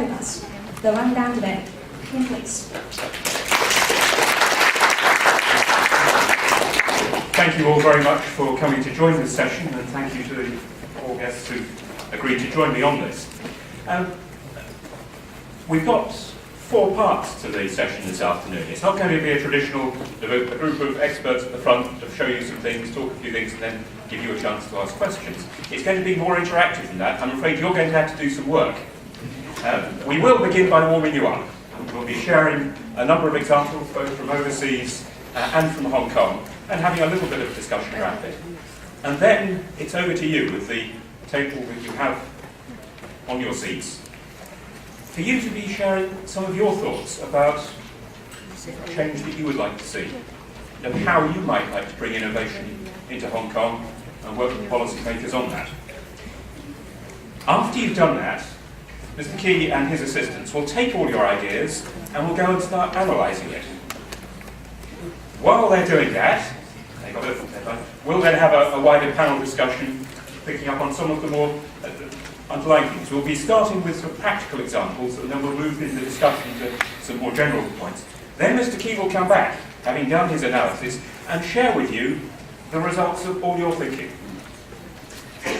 share with us the rundown today. Ian, please. Thank you all very much for coming to join this session, and thank you to the four guests who agreed to join me on this. We've got 4 parts to the session this afternoon. It's not going to be a traditional a group of experts at the front to show you some things, talk a few things, and then give you a chance to ask questions. It's going to be more interactive than that. I'm afraid you're going to have to do some work. We will begin by warming you up. We'll be sharing a number of examples, both from overseas and from Hong Kong, and having a little bit of discussion around it. And then it's over to you with the table that you have on your seats, for you to be sharing some of your thoughts about change that you would like to see, and how you might like to bring innovation into Hong Kong and work with policymakers on that. After you've done that, Mr. Key and his assistants will take all your ideas and will go and start analysing it. While they're doing that, we'll then have a wider panel discussion, picking up on some of the more underlying things. We'll be starting with some practical examples, and then we'll move into the discussion to some more general points. Then Mr. Key will come back, having done his analysis, and share with you the results of all your thinking.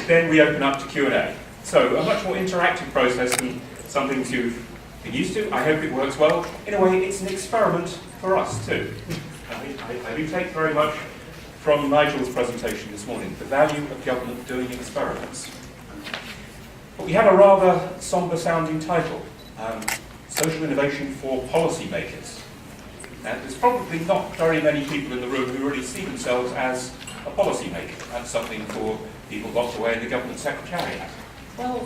Then we open up to Q&A. So a much more interactive process than some things you've been used to. I hope it works well. In a way, it's an experiment for us too. I do take very much from Nigel's presentation this morning, the value of government doing experiments. But we have a rather sombre sounding title, Social Innovation for Policymakers. And there's probably not very many people in the room who really see themselves as a policymaker. That's something for people locked away in the government secretariat. Well,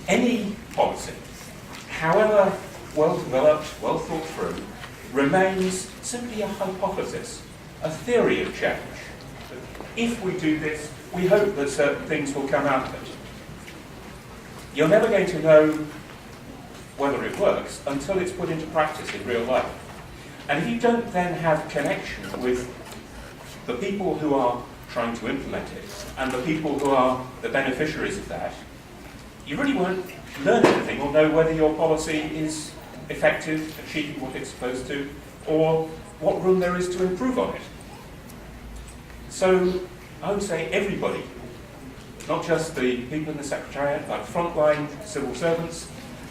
any policy, however well developed, well thought through, remains simply a hypothesis, a theory of change. If we do this, we hope that certain things will come out of it. You're never going to know whether it works until it's put into practice in real life. And if you don't then have connection with the people who are trying to implement it and the people who are the beneficiaries of that, you really won't learn anything or know whether your policy is effective, achieving what it's supposed to, or what room there is to improve on it. So I would say everybody, not just the people in the Secretariat, but frontline civil servants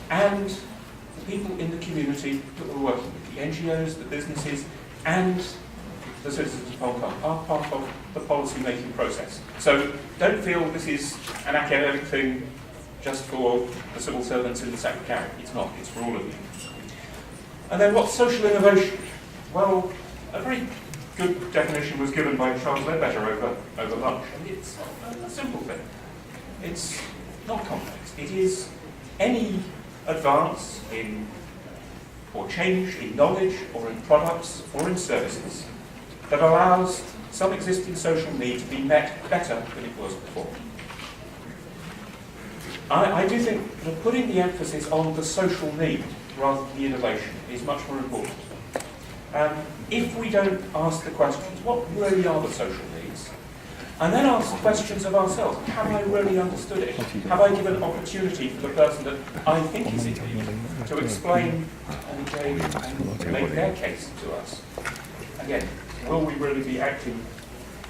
and the people in the community that we're working with, the NGOs, the businesses, and the citizens of Hong Kong are part of the policy-making process. So don't feel this is an academic thing just for the civil servants in the Secretariat. It's not, it's for all of you. And then what's social innovation? Well, a very good definition was given by Charles Ledbetter over lunch, and it's a simple thing. It's not complex. It is any advance in or change in knowledge or in products or in services that allows some existing social need to be met better than it was before. I do think that putting the emphasis on the social need rather than the innovation is much more important. If we don't ask the questions, what really are the social needs? And then ask questions of ourselves. Have I really understood it? Have I given an opportunity for the person that I think is in need to explain and engage and make their case to us? Again, will we really be acting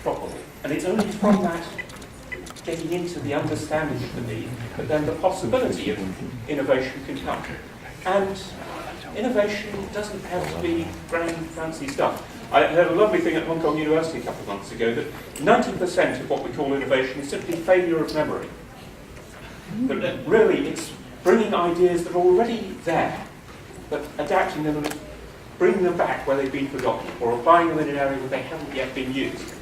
properly? And it's only from that, getting into the understanding of the need, that then the possibility of innovation can come. And innovation doesn't have to be grand, fancy stuff. I heard a lovely thing at Hong Kong University a couple of months ago that 90% of what we call innovation is simply failure of memory. That really it's bringing ideas that are already there, but adapting them and bringing them back where they've been forgotten, or applying them in an area where they haven't yet been used.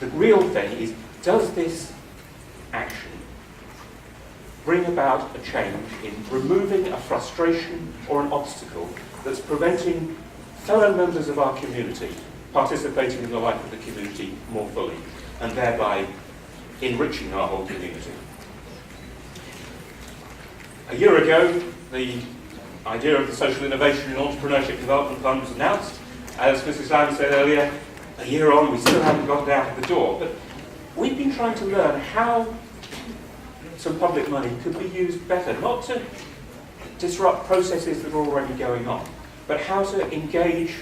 The real thing is, does this action bring about a change in removing a frustration or an obstacle that's preventing fellow members of our community participating in the life of the community more fully, and thereby enriching our whole community? A year ago, the idea of the Social Innovation and Entrepreneurship Development Fund was announced. As Mrs. Lamb said earlier, a year on we still haven't got it out of the door, but we've been trying to learn how some public money could be used better, not to disrupt processes that are already going on, but how to engage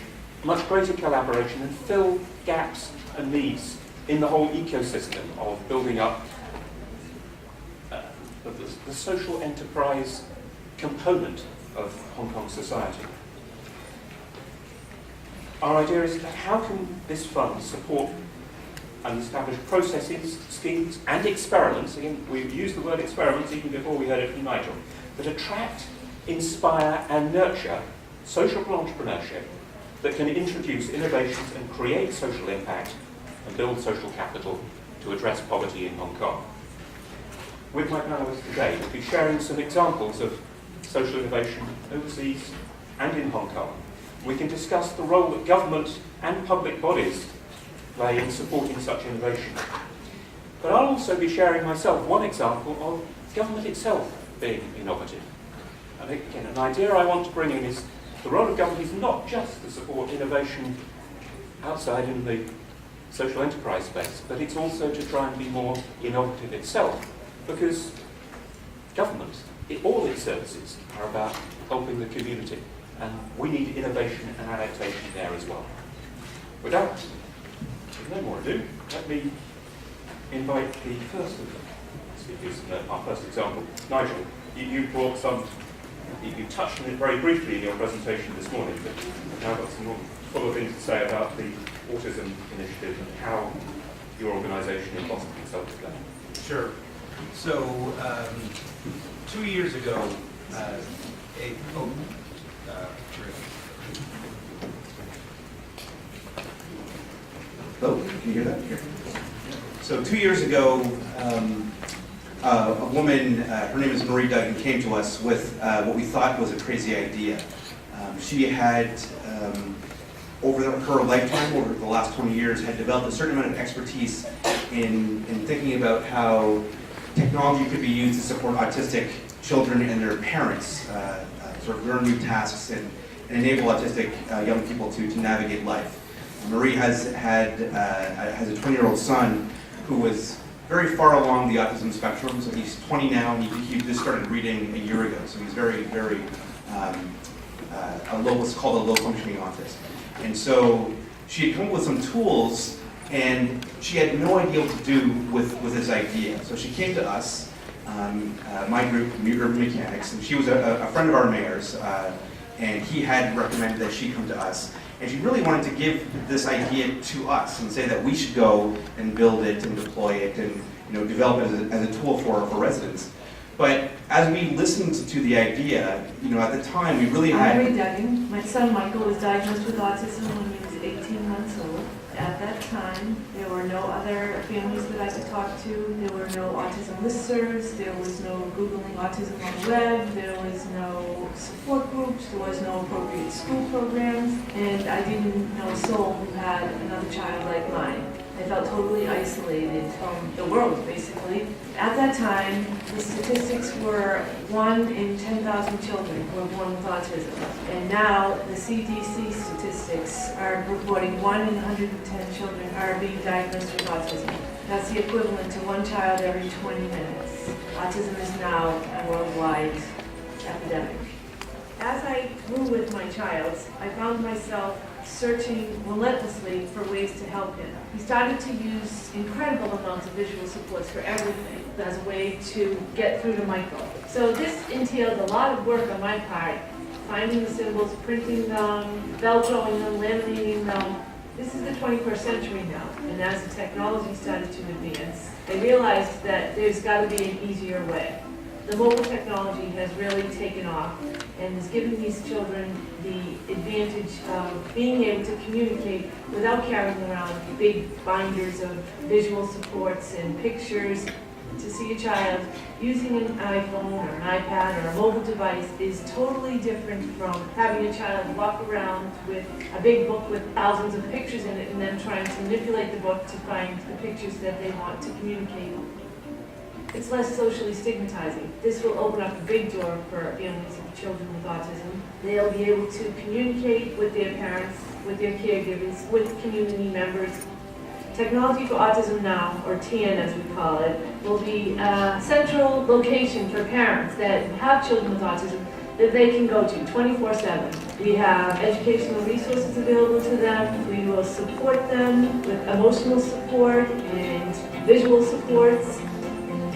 much greater collaboration and fill gaps and needs in the whole ecosystem of building up the social enterprise component of Hong Kong society. Our idea is that how can this fund support and establish processes, schemes and experiments, again we've used the word experiments even before we heard it from Nigel, that attract, inspire and nurture social entrepreneurship that can introduce innovations and create social impact and build social capital to address poverty in Hong Kong. With my panelists today, we'll be sharing some examples of social innovation overseas and in Hong Kong. We can discuss the role that government and public bodies play in supporting such innovation. But I'll also be sharing myself one example of government itself being innovative. And again, an idea I want to bring in is the role of government is not just to support innovation outside in the social enterprise space, but it's also to try and be more innovative itself, because government, all its services are about helping the community, and we need innovation and adaptation there as well. Without no more ado, let me invite the first of the speakers, our first example. Nigel, you brought some, you touched on it very briefly in your presentation this morning, but you've now got some more fuller things to say about the Autism Initiative and how your organisation in Boston itself is going. Sure. So, 2 years ago, Hello, can you hear that? Here. So 2 years ago, a woman, her name is Marie Duggan, came to us with what we thought was a crazy idea. She had, over her lifetime, over the last 20 years, had developed a certain amount of expertise in thinking about how technology could be used to support autistic children and their parents, sort of learn new tasks and enable autistic young people to navigate life. Marie has a 20-year-old son who was very far along the autism spectrum. So he's 20 now, and he just started reading a year ago. So he's very, very what's called a low-functioning autist. And so she had come up with some tools, and she had no idea what to do with this idea. So she came to us, my group, Urban Mechanics, and she was a friend of our mayor's, and he had recommended that she come to us. And she really wanted to give this idea to us and say that we should go and build it and deploy it and develop it as a tool for residents. But as we listened to the idea, at the time we really had... I'm Marie Duggan. My son Michael was diagnosed with autism when he was 18 months old. At that time, there were no other families that I could talk to. There were no autism listservs. There was no Googling autism on the web. There was no support groups. There was no appropriate school programs. And I didn't know a soul who had another child like mine. I felt totally isolated from the world, basically. At that time, the statistics were 1 in 10,000 children were born with autism. And now the CDC statistics are reporting 1 in 110 children are being diagnosed with autism. That's the equivalent to 1 child every 20 minutes. Autism is now a worldwide epidemic. As I grew with my child, I found myself searching relentlessly for ways to help him. He started to use incredible amounts of visual supports for everything as a way to get through to Michael. So this entailed a lot of work on my part, finding the symbols, printing them, velcroing them, laminating them. This is the 21st century now, and as the technology started to advance, I realized that there's got to be an easier way. The mobile technology has really taken off and has given these children the advantage of being able to communicate without carrying around big binders of visual supports and pictures. To see a child using an iPhone or an iPad or a mobile device is totally different from having a child walk around with a big book with thousands of pictures in it and then trying to manipulate the book to find the pictures that they want to communicate. It's less socially stigmatizing. This will open up a big door for families of children with autism. They'll be able to communicate with their parents, with their caregivers, with community members Technology for Autism Now, or TN as we call it, will be a central location for parents that have children with autism that they can go to 24/7. We have educational resources available to them. We will support them with emotional support and visual supports.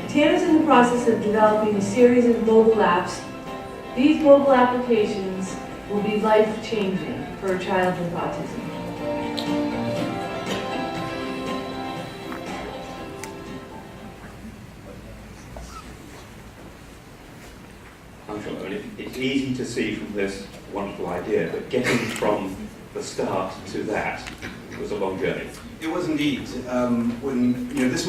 TN is in the process of developing a series of mobile apps. These mobile applications will be life-changing for a child with autism. Angela, I mean, it's easy to see from this wonderful idea, but getting from the start to that was a long journey. It was indeed. When this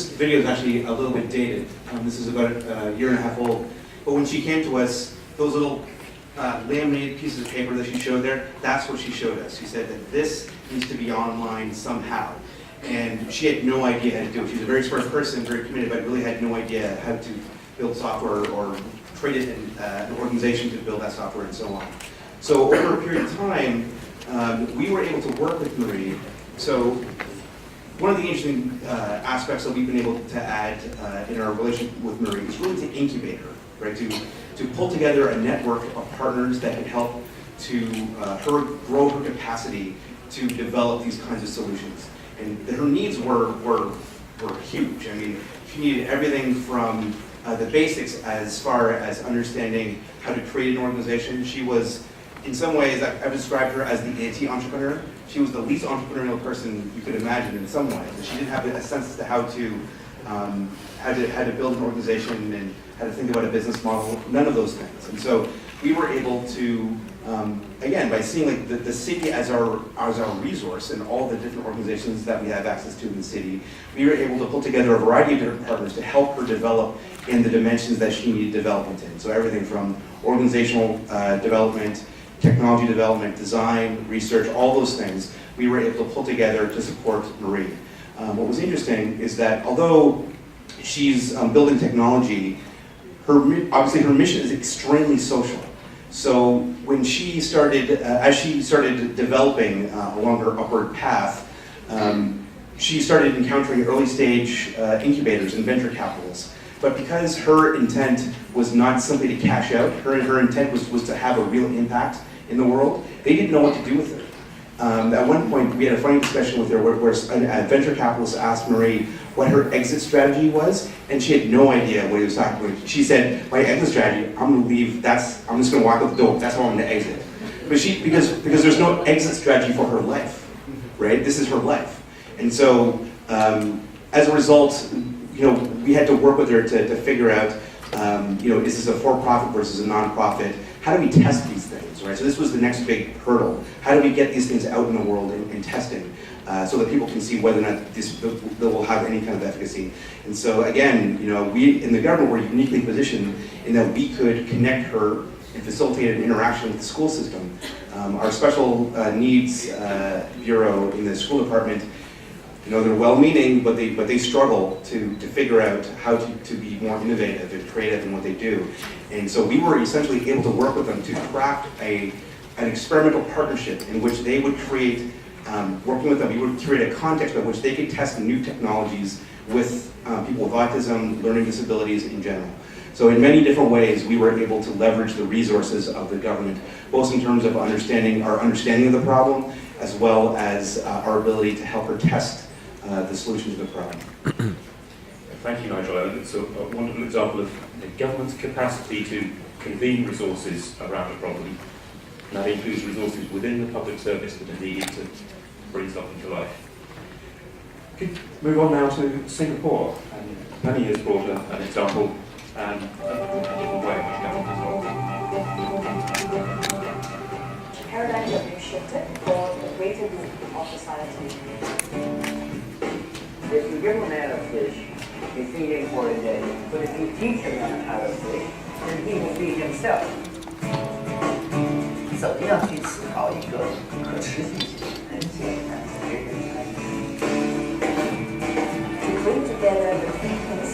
video is actually a little bit dated. This is about a year and a half old. But when she came to us, those little laminated pieces of paper that she showed there, that's what she showed us. She said that this needs to be online somehow. And she had no idea how to do it. She was a very smart person, very committed, but really had no idea how to build software or create an organization to build that software and so on. So over a period of time, we were able to work with Marie. So one of the interesting aspects that we've been able to add in our relationship with Marie is really to incubate her, right? To pull together a network of partners that can help to her grow her capacity to develop these kinds of solutions. And her needs were huge. I mean, she needed everything from the basics as far as understanding how to create an organization. She was, in some ways, I've described her as the anti-entrepreneur. She was the least entrepreneurial person you could imagine in some ways. And she didn't have a sense as to how to build an organization and how to think about a business model, none of those things. And so we were able to, again, by seeing like the city as our resource and all the different organizations that we have access to in the city, we were able to pull together a variety of different partners to help her develop in the dimensions that she needed development in. So everything from organizational development, technology development, design, research, all those things, we were able to pull together to support Marie. What was interesting is that although she's building technology, obviously her mission is extremely social. So when she started, as she started developing along her upward path, she started encountering early stage incubators and venture capitalists. But because her intent was not simply to cash out, her intent was to have a real impact in the world, they didn't know what to do with her. At one point, we had a funny discussion with her where a venture capitalist asked Marie what her exit strategy was, and she had no idea what he was talking about. She said, my exit strategy, I'm going to leave, I'm just going to walk out the door, that's how I'm going to exit. But because there's no exit strategy for her life, right? This is her life. And so, as a result, we had to work with her to figure out, is this a for-profit versus a non-profit? How do we test these things, right? So this was the next big hurdle. How do we get these things out in the world in testing so that people can see whether or not they will have any kind of efficacy? And so again, we in the government were uniquely positioned in that we could connect her and facilitate an interaction with the school system. Our special needs bureau in the school department, they're well-meaning, but they struggle to figure out how to be more innovative and creative in what they do. And so we were essentially able to work with them to craft an experimental partnership in which they would create, working with them, we would create a context by which they could test new technologies with people with autism, learning disabilities in general. So in many different ways, we were able to leverage the resources of the government, both in terms of our understanding of the problem, as well as our ability to help her test the solution to the problem. Thank you, Nigel. It's a wonderful example of the government's capacity to convene resources around a problem. And that includes resources within the public service that are needed to bring something to life. Could move on now to Singapore. And Penny has brought an example and in a different way which government is The paradigm has been shifted for the greater good of society. If you give a man a fish, you feed him for a day. But if you teach a man how to fish, then he will feed himself. 怎么样去思考一个可持续性？很简单， To bring together the three things,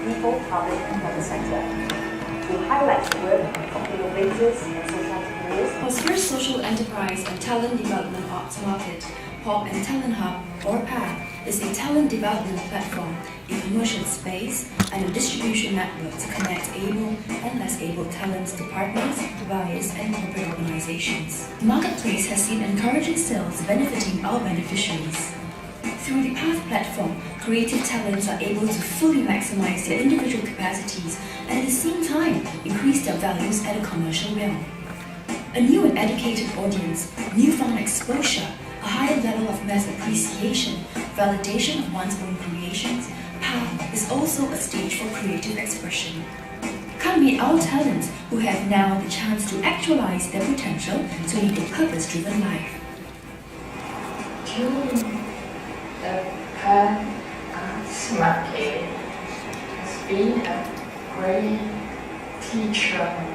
people, public, and private sector. To highlight the work of innovators and social entrepreneurs. Austria's Social Enterprise and Talent Development Arts Market, Pop and Talent Hub, or PAD, is a talent development platform, a commercial space, and a distribution network to connect able and less able talents to partners, buyers, and corporate organizations. The marketplace has seen encouraging sales benefiting our beneficiaries. Through the Path platform, creative talents are able to fully maximize their individual capacities and at the same time increase their values at a commercial realm. A new and educated audience, newfound exposure, a higher level of mass appreciation, validation of one's own creations, Path is also a stage for creative expression. Come meet our talents who have now the chance to actualize their potential to lead a purpose-driven life. During the Path Arts Market has been a great teacher.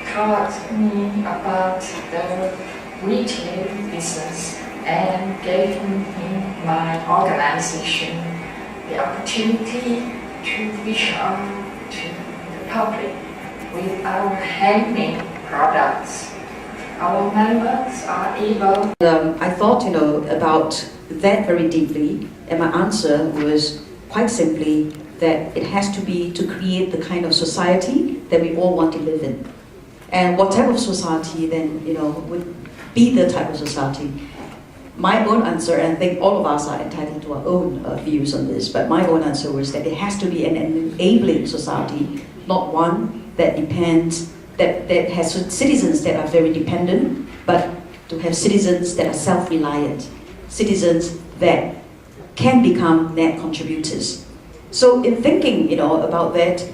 Taught me about the retail business and gave me my organization the opportunity to reach out to the public with our handmade products. Our members are able. I thought, about that very deeply, and my answer was quite simply that it has to be to create the kind of society that we all want to live in. And what type of society then, would be the type of society? My own answer, and I think all of us are entitled to our own views on this, but my own answer was that it has to be an enabling society, not one that depends, that has citizens that are very dependent, but to have citizens that are self-reliant, citizens that can become net contributors. So in thinking, about that,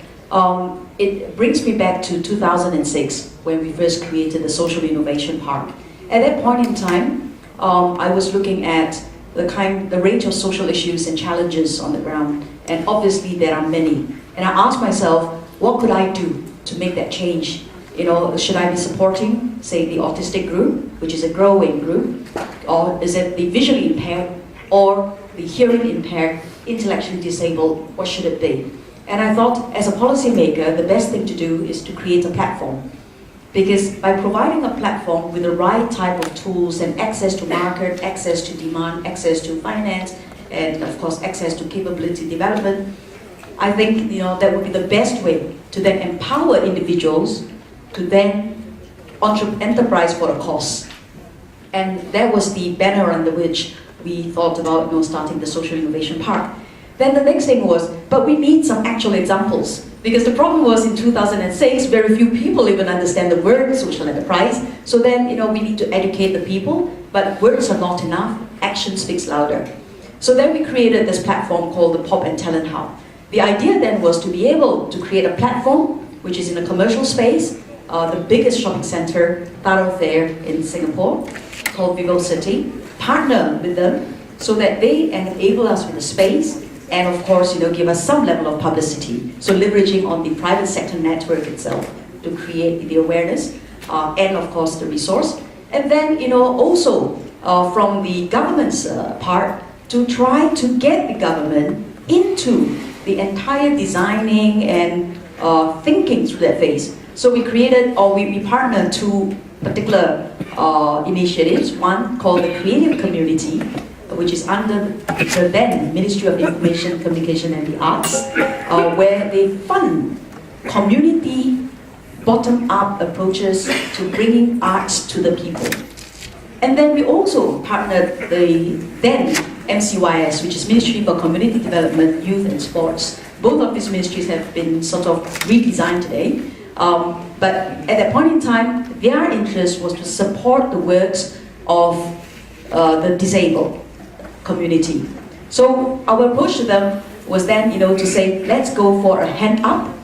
it brings me back to 2006 when we first created the Social Innovation Park. At that point in time, I was looking at the range of social issues and challenges on the ground, and obviously there are many. And I asked myself, what could I do to make that change? Should I be supporting, say, the autistic group, which is a growing group, or is it the visually impaired, or the hearing impaired, intellectually disabled? What should it be? And I thought, as a policymaker, the best thing to do is to create a platform. Because by providing a platform with the right type of tools and access to market, access to demand, access to finance, and of course access to capability development, I think that would be the best way to then empower individuals to then enterprise for a cause. And that was the banner under which we thought about starting the Social Innovation Park. Then the next thing was, but we need some actual examples. Because the problem was in 2006, very few people even understand the word social enterprise. So then, we need to educate the people, but words are not enough, action speaks louder. So then we created this platform called the Pop and Talent Hub. The idea then was to be able to create a platform, which is in a commercial space, the biggest shopping center thoroughfare in Singapore, called Vivo City, partner with them so that they enable us with the space, and of course, give us some level of publicity. So leveraging on the private sector network itself to create the awareness and of course the resource. And then, also from the government's part to try to get the government into the entire designing and thinking through that phase. So we created, or we partnered two particular initiatives, one called the Creative Community, which is under the then Ministry of Information, Communication and the Arts, where they fund community bottom-up approaches to bringing arts to the people. And then we also partnered the then MCYS, which is Ministry for Community Development, Youth and Sports. Both of these ministries have been sort of redesigned today. But at that point in time, their interest was to support the works of the disabled community. So our approach to them was then, to say, let's go for a hand up,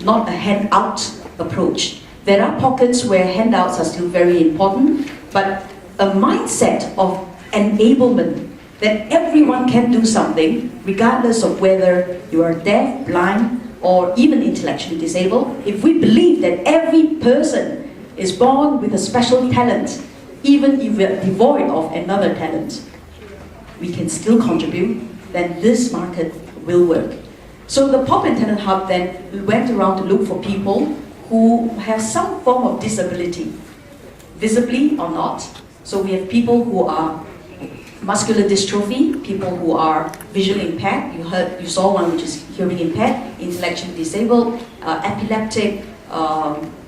not a hand out approach. There are pockets where handouts are still very important, but a mindset of enablement, that everyone can do something, regardless of whether you are deaf, blind, or even intellectually disabled. If we believe that every person is born with a special talent, even if we are devoid of another talent, we can still contribute, then this market will work. So the Pop and Talent Hub then went around to look for people who have some form of disability, visibly or not. So we have people who are muscular dystrophy, people who are visually impaired. You saw one which is hearing impaired, intellectually disabled, epileptic,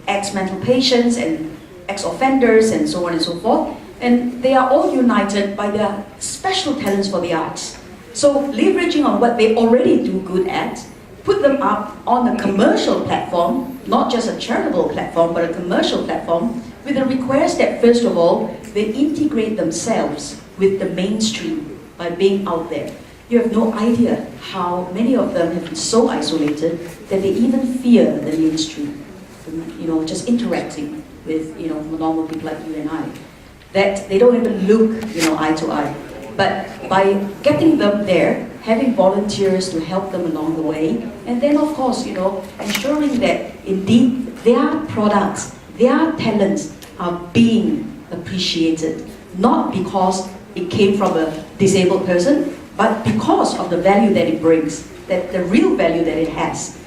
ex-mental patients, and ex-offenders, and so on and so forth. And they are all united by their special talents for the arts. So leveraging on what they already do good at, put them up on a commercial platform, not just a charitable platform, but a commercial platform, with the request that first of all, they integrate themselves with the mainstream by being out there. You have no idea how many of them have been so isolated that they even fear the mainstream. Just interacting with normal people like you and I, that they don't even look eye to eye. But by getting them there, having volunteers to help them along the way, and then of course ensuring that indeed their products, their talents are being appreciated, not because it came from a disabled person, but because of the value that it brings, that the real value that it has,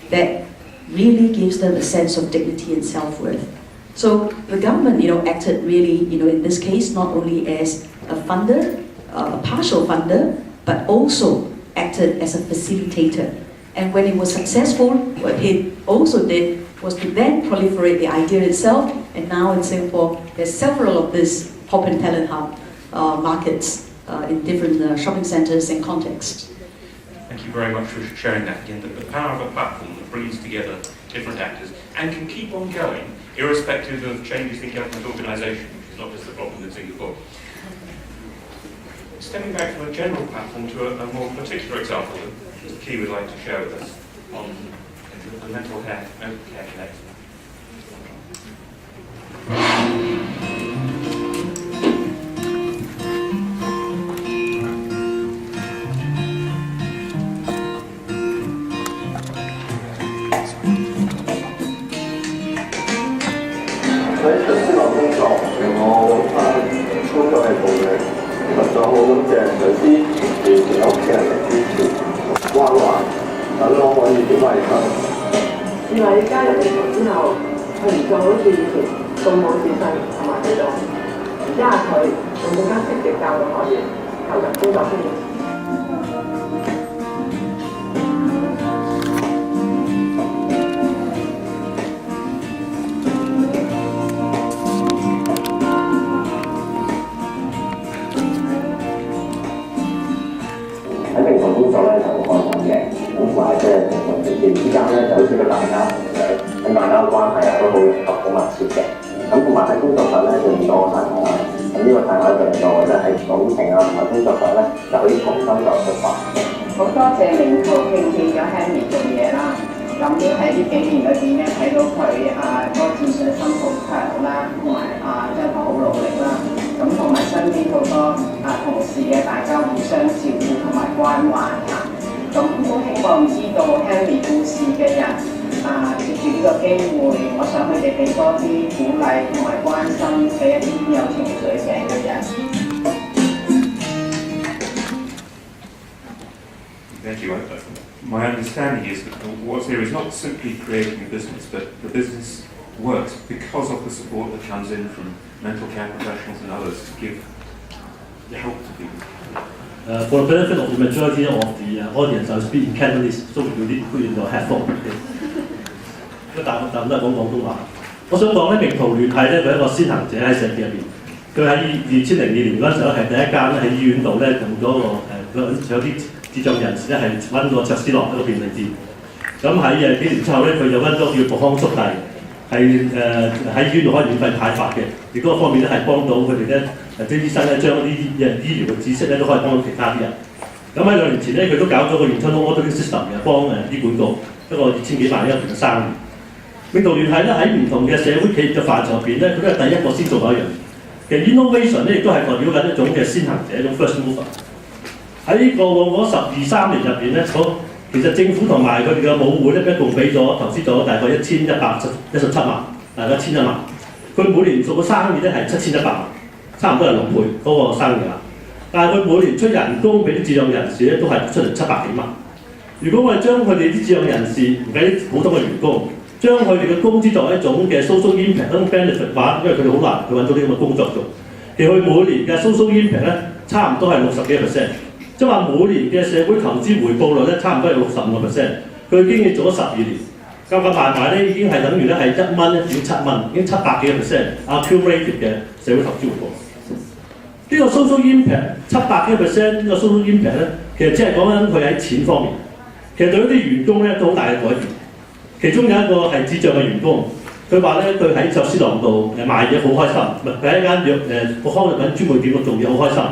that really gives them a sense of dignity and self-worth. So the government, acted really, in this case, not only as a funder, a partial funder, but also acted as a facilitator. And when it was successful, what it also did was to then proliferate the idea itself. And now in Singapore, there's several of these Pop and Talent Hub markets in different shopping centers and contexts. Thank you very much for sharing that again. The power of a platform that brings together different actors and can keep on going, irrespective of changes in government organisation, which is not just the problem in Singapore. Stepping back from a general platform to a more particular example that Mr. Key would like to share with us on the mental care connect.喺實施落工作，我工作係做嘅，其實就好感謝上司完全有屋企人嘅支持，關懷，等我可以點翻嚟身。原來你加入地球之後，佢唔再好似以前咁冇自信同埋喺度，而家佢仲更加積極教導學員投入工作生活。喺平常工作咧就好開心嘅，咁同埋即係同同事之間咧就好似個大家庭咁樣，咁大家嘅關係都好融合、好密切嘅。咁同埋喺工作室咧就遇到我太太啦，咁呢個太太就令到我即係喺感情啊同埋工作上咧就可以重新再出發。好多謝領導聘請咗 Henry 做嘢啦，咁都喺呢幾年裏邊咧睇到佢個自信心好強啦，同埋真係好努力啦。咁同埋身邊好多同事嘅大家互相照顧同埋關懷嚇，咁都希望知道 Henry 故事嘅人藉住呢個機會，我想佢哋俾多啲鼓勵同埋關心俾一啲有情緒病嘅人。Thank you. My understanding is that what's here is not simply creating a business, but the business works because of the support that comes in from mental care professionals and others to give help to people. For the benefit of the majority of the audience, I will speak in Cantonese, so you need to put in your headphone. 大部分都係講廣東話。我想講咧，明圖聯繫咧，佢係一個先行者喺社企入邊。佢喺2002年嗰陣時候係第一間咧喺醫院度咧用咗有啲智障人士咧係揾個卓斯洛一個便利店。咁喺幾年之後咧，佢就揾咗叫復康速遞，係喺醫院度可以免費派發嘅。而嗰個方面咧係幫到佢哋咧，啲醫生咧將啲醫療嘅知識咧都可以幫到其他啲人。咁喺2年前咧，佢都搞咗個 internal ordering system 嘅，幫醫管局一個2000幾萬一年嘅生意。領導聯繫咧喺唔同嘅社會企業嘅範疇入邊咧，佢都係第一個先做到一樣。其實 innovation 咧亦都係代表緊一種嘅先行者，一種 first mover。喺過往嗰12-13年入邊咧，其實政府同埋佢哋嘅母會咧一共俾咗投資咗大概1117萬，大概1100萬。佢每年做嘅生意咧係7100萬，差唔多係6倍嗰個生意額。但係佢每年出人工俾啲智障人士咧都係出嚟700幾萬。如果我哋將佢哋啲智障人士唔計啲普通嘅員工，將佢哋嘅工資作為一種嘅 social impact benefit 化，因為佢哋好難去揾到呢咁嘅工作做。其實佢每年嘅 social impact 咧，差唔多係60幾%，即係話每年嘅社會投資回報率咧，差唔多係65%。佢經已做咗12年，夾夾埋埋咧已經係等於咧係1蚊咧變7蚊，已經700幾%accumulated 嘅社會投資回報。呢個 social impact 700幾%呢個 social impact 咧，其實只係講緊佢喺錢方面。其實對於啲員工咧都好大嘅改變。其中有一個係智障嘅員工，佢話咧佢喺壽司郎度賣嘢好開心，佢喺間個康樂品專門店度做嘢好開心。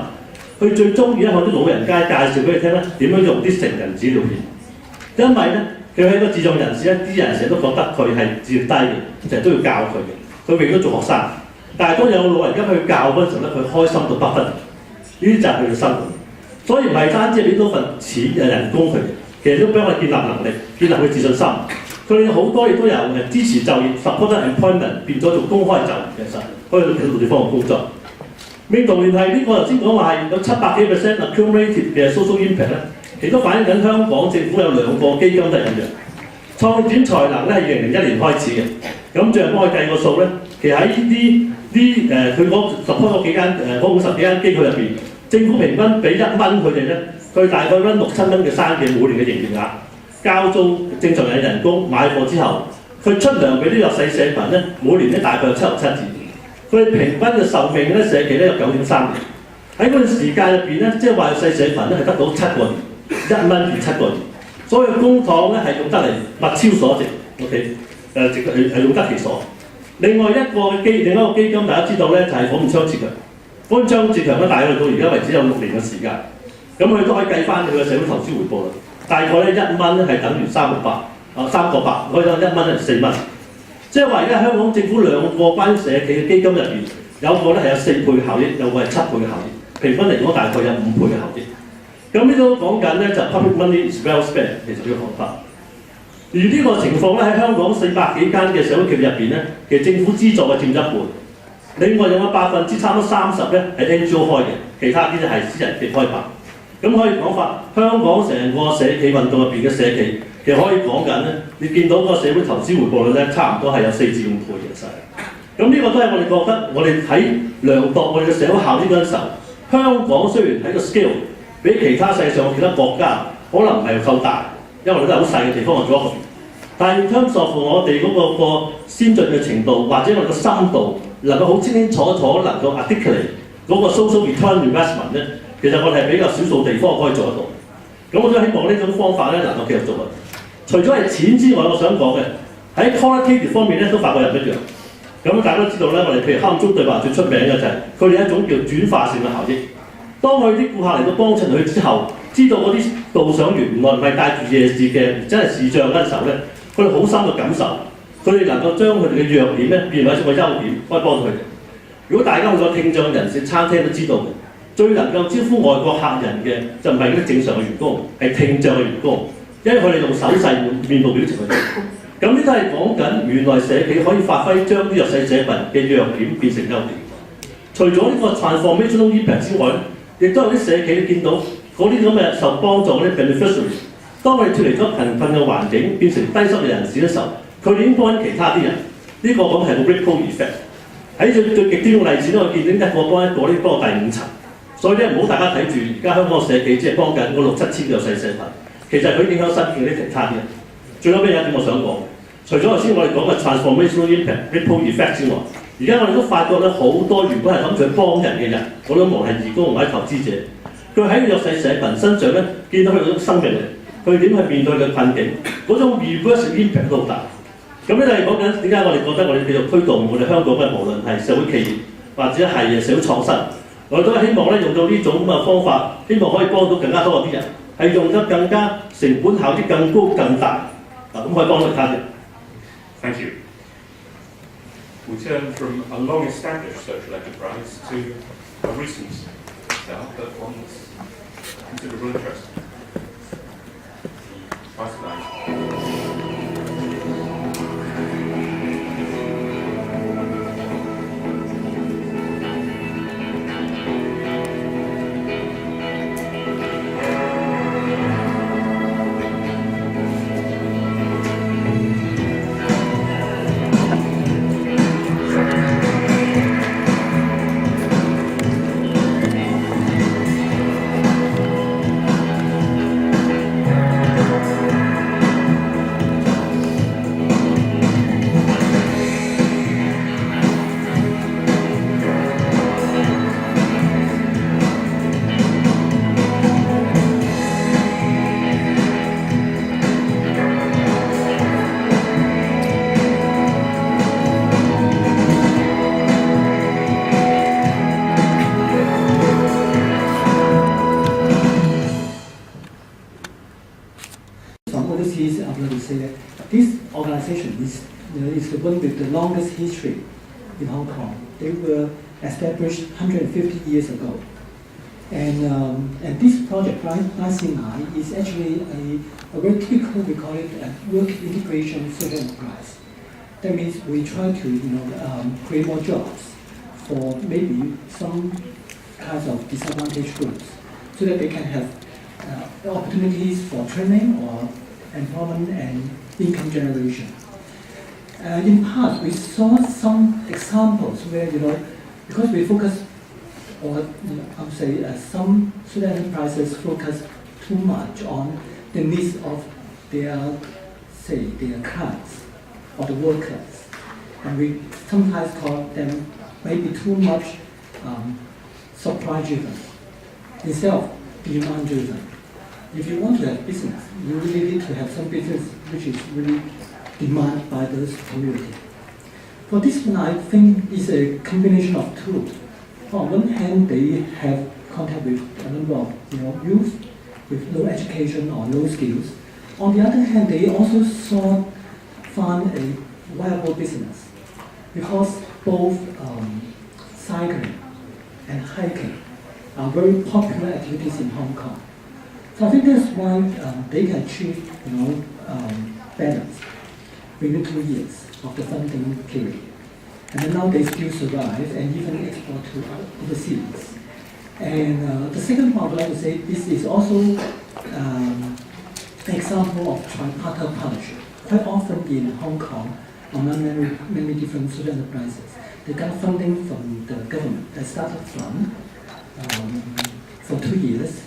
佢最中意咧向啲老人家介紹俾佢聽咧點樣用啲成人紙尿片，因為咧佢係一個智障人士咧，啲人成日都覺得佢係智力低嘅，成日都要教佢嘅。佢永遠都做學生，但係當有老人家去教嗰陣時咧，佢開心到不得了。呢啲就係佢嘅生活，所以唔係單止俾多份錢人工佢嘅，其實都幫佢建立能力，建立佢自信心。佢哋好多亦都有支持就業 supported employment 變咗做公開就業嘅實，可以到其他地方嘅工作。另同聯繫呢個頭先講話係有700幾% accumulated 嘅 social impact 咧，亦都反映緊香港政府有2個基金都係咁樣。創展才能咧係2001年開始嘅，咁最後幫佢計個數咧，其實喺佢嗰 support 嗰幾間嗰50幾間機構入邊，政府平均俾1蚊佢哋咧，佢大概揾6-7蚊嘅生嘅每年嘅營業額，交租正常人人工買貨之後，佢出糧俾啲弱勢社群咧，每年咧大概有7至7字。佢平均嘅壽命咧社企咧有9.3年。喺嗰段時間入邊咧，即係話弱勢社群咧係得到7個月，1蚊變7個月。所以公帑咧係用得嚟物超所值 ，OK， 係用得其所。另一個基金大家知道咧就係火門窗自強。火門窗自強咧大概到而家為止有6年嘅時間，咁佢都可以計翻佢嘅社會投資回報啦。大概咧1蚊咧係等於3個8，可以講1蚊係4蚊。即係話而家香港政府2個關於社企嘅基金入邊，有個咧係有4倍嘅效益，有個係7倍嘅效益，平均嚟講大概有5倍嘅效益。咁呢度講緊咧就 public money is well spent， 其實呢個講法。而呢個情況咧喺香港400幾間嘅社會企業入邊咧，其實政府資助嘅佔1半，另外有差唔多30%咧係 NGO 開嘅，其他啲咧係私人嘅開辦。咁可以講法，香港成個社企運動入邊嘅社企，其實可以講緊咧，你見到個社會投資回報率咧，差唔多係有4至5倍嘅勢。咁呢個都係我哋覺得，我哋喺量度我哋嘅社會效益嗰陣時候，香港雖然喺個 scale 比其他世界上其他國家可能唔係夠大，因為我哋都係好細嘅地方我做一個，但係 in terms of 我哋嗰個先進嘅程度，或者我哋個深度，能夠好清清楚楚能夠 articulate 嗰個 social return investment 咧。其實我哋係比較少數地方可以做得到，咁我都希望呢種方法咧能夠繼續做啊。除咗係錢之外，我想講嘅喺 qualitative 方面咧都發覺又唔一樣。咁大家都知道咧，我哋譬如黑中對話最出名嘅就係佢哋一種叫轉化性嘅效益。當佢啲顧客嚟到幫襯佢之後，知道嗰啲導賞員原來唔係帶住夜視嘅，真係視障嗰陣時候咧，佢哋好深嘅感受，佢哋能夠將佢哋嘅弱點咧變為一個優點，可以幫到佢哋。如果大家去過聽障人士餐廳都知道嘅。最能夠招呼外國客人嘅就唔係啲正常嘅員工，係聽障嘅員工，因為佢哋用手勢面部表情去做。咁呢都係講緊原來社企可以發揮將啲弱勢社群嘅弱點變成優點。除咗呢個 transformational impact 之外咧，亦都有啲社企見到嗰啲咁嘅受幫助嗰啲 beneficiary， 當我哋脱離咗貧困嘅環境，變成低收入人士嘅時候，佢哋已經幫緊其他啲人。呢個講係個 ripple effect。喺最極端嘅例子咧，我見到一個幫一個，呢幫到第5層。所以咧唔好大家睇住而家香港社企只係幫緊嗰6-7千嘅弱勢社群，其實佢影響身邊嗰啲其他啲人。最後尾有一點我想講，除咗頭先我哋講嘅 transformational impact ripple effect 之外，而家我哋都發覺咧好多原本係諗住幫人嘅人，我諗無論係義工或者投資者，佢喺弱勢社群身上咧見到佢嗰種生命力，佢點去面對嘅困境，嗰種 reverse impact 都好大。咁呢就係講緊點解我哋覺得我哋繼續推動我哋香港嘅無論係社會企業或者係社會創新。我都希望咧用到呢種咁嘅方法，希望可以幫到更加多嘅啲人，係用得更加成本效益更高更大，咁可以幫到其他人。Thank you. We turn from a long-established social enterprise to a recent start, but one that's considerable interest. is the one with the longest history in Hong Kong. They were established 150 years ago. And this project, Rising Eye, is actually a very typical, we call it a work integration social enterprise. That means we try to create more jobs for maybe some kinds of disadvantaged groups so that they can have opportunities for training or employment and income generation. In past, we saw some examples where, because we focus, or I would say some social enterprises focus too much on the needs of their clients or the workers. And we sometimes call them maybe too much supply-driven instead of demand-driven. If you want to have business, you really need to have some business which is really demanded by this community. For this one, I think is a combination of two. On one hand, they have contact with a number of youth with low education or low skills. On the other hand, they also found a viable business because both cycling and hiking are very popular activities in Hong Kong. So I think that's why they can achieve balance within 2 years of the funding period. And then now they still survive and even export to overseas. And the second part I would like to say, this is also an example of tripartite partnership. Quite often in Hong Kong, among many different social enterprises, they got funding from the government. They started from for 2 years,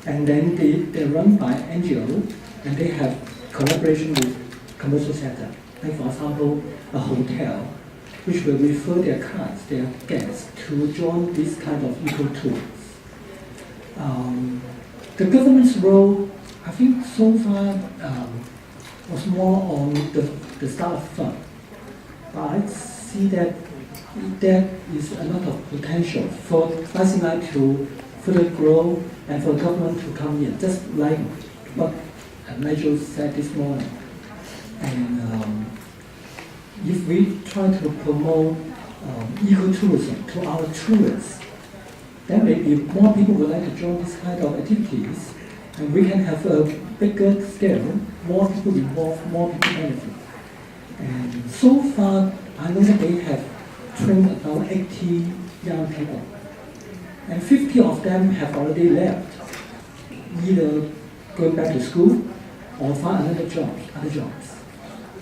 and then they're run by NGO, and they have collaboration with commercial sector. Like for example, a hotel, which will refer their clients, their guests, to join this kind of eco-tours. The government's role, I think so far, was more on the startup fund. But I see that there is a lot of potential for Rising Eye to further grow and for government to come in, just like what Nigel said this morning. And if we try to promote ecotourism to our tourists, then maybe more people would like to join this kind of activities, and we can have a bigger scale, more people involved, more people benefit. And so far, I know that they have trained about 80 young people, and 50 of them have already left, either going back to school or find other jobs.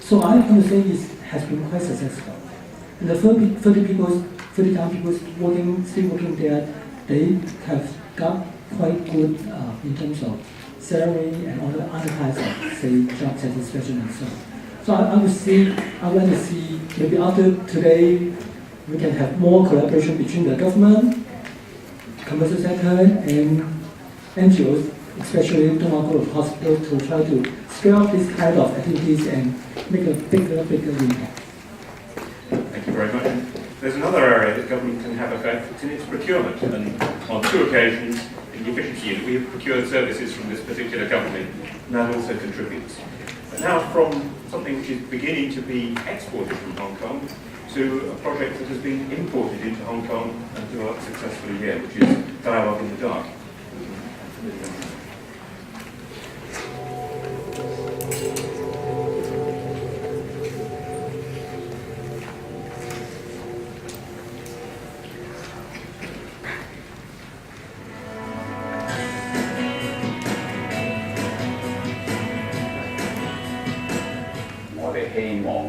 So I want to say it has been quite successful. And the 30 young people still working there, they have got quite good in terms of salary and other kinds of, say, job satisfaction and so on. So I would like to see maybe after today we can have more collaboration between the government, commercial sector, and NGOs, especially Tomago Hospital, to try to scale up this kind of activities and make a bigger impact. Thank you very much. There's another area that government can have effect, it's in its procurement, and on 2 occasions in the efficiency unit we have procured services from this particular government, and that also contributes. But now from something which is beginning to be exported from Hong Kong to a project that has been imported into Hong Kong and developed successfully here, which is Dialogue in the Dark. 希望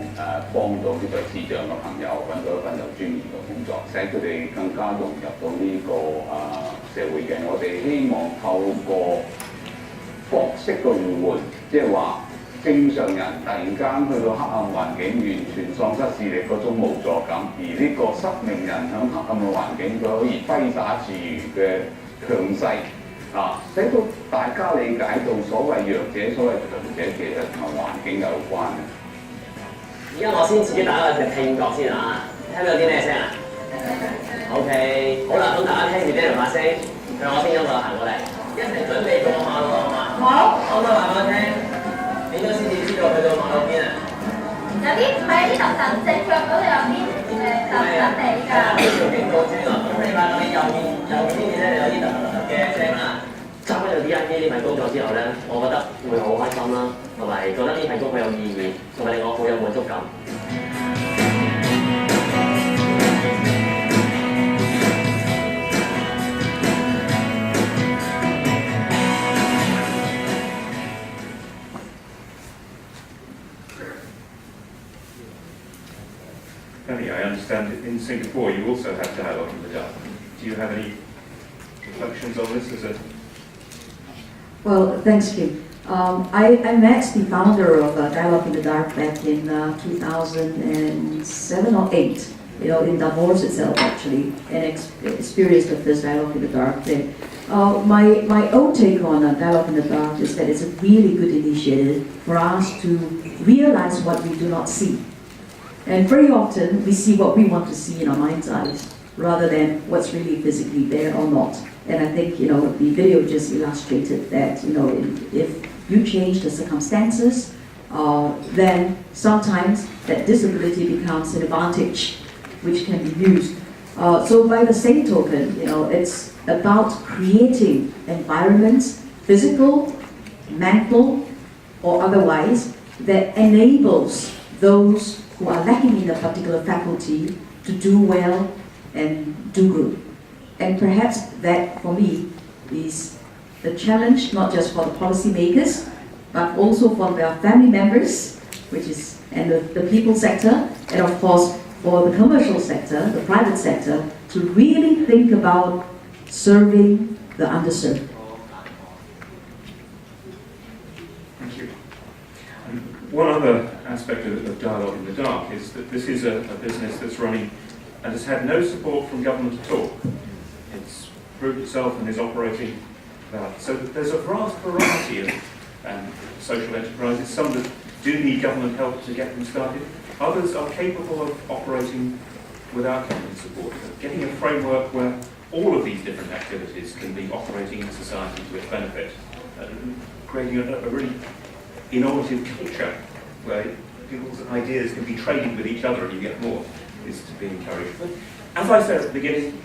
幫到呢個視障嘅朋友揾到一份有專業嘅工作，使佢哋更加融入到呢個社會嘅。我哋希望透過角色嘅互換，即係話正常人突然間去到黑暗環境，完全喪失視力嗰種無助感，而呢個失明人喺黑暗嘅環境，佢可以揮灑自如嘅強勢使到大家理解到所謂弱者、所謂強者其實同環境有關嘅。 而家我先自己打個聽覺先啊，聽到有啲咩聲啊 ？OK， 好啦，咁大家聽住 Daniel 把聲，向我聲音度行過嚟，一齊準備過馬路好嘛？好。可唔可以話俾我聽？點樣先至知道去到馬路邊啊？有啲唔係啲揼揼隻腳嗰度有啲揼揼地㗎。警告聲啊！咁你發覺你右邊邊咧有啲揼揼嘅聲啦。揸咗 DIP 呢份工作之後咧，我覺得會好開心啦，同埋覺得呢份工好有意義，同埋令我好有滿足感。Fanny, I understand that in Singapore you also have dialogue in the dark. Do you have any reflections on this as a... Well, thanks, Kim. I met the founder of Dialogue in the Dark back in 2007 or 8, in Davos itself, actually, and experienced the first Dialogue in the Dark there. My own take on Dialogue in the Dark is that it's a really good initiative for us to realize what we do not see. And very often, we see what we want to see in our mind's eyes, rather than what's really physically there or not. And I think, the video just illustrated that, if you change the circumstances, then sometimes that disability becomes an advantage, which can be used. So by the same token, it's about creating environments, physical, mental, or otherwise, that enables those who are lacking in a particular faculty to do well and do good. And perhaps that, for me, is the challenge, not just for the policymakers, but also for their family members, and the people sector, and of course, for the commercial sector, the private sector, to really think about serving the underserved. Thank you. One other aspect of Dialogue in the Dark is that this is a business that's running and has had no support from government at all. It's proved itself and is operating without. So there's a vast variety of social enterprises, some that do need government help to get them started. Others are capable of operating without government support. But getting a framework where all of these different activities can be operating in society to its benefit, creating a really innovative culture where people's ideas can be traded with each other and you get more, is to be encouraged. But as I said at the beginning,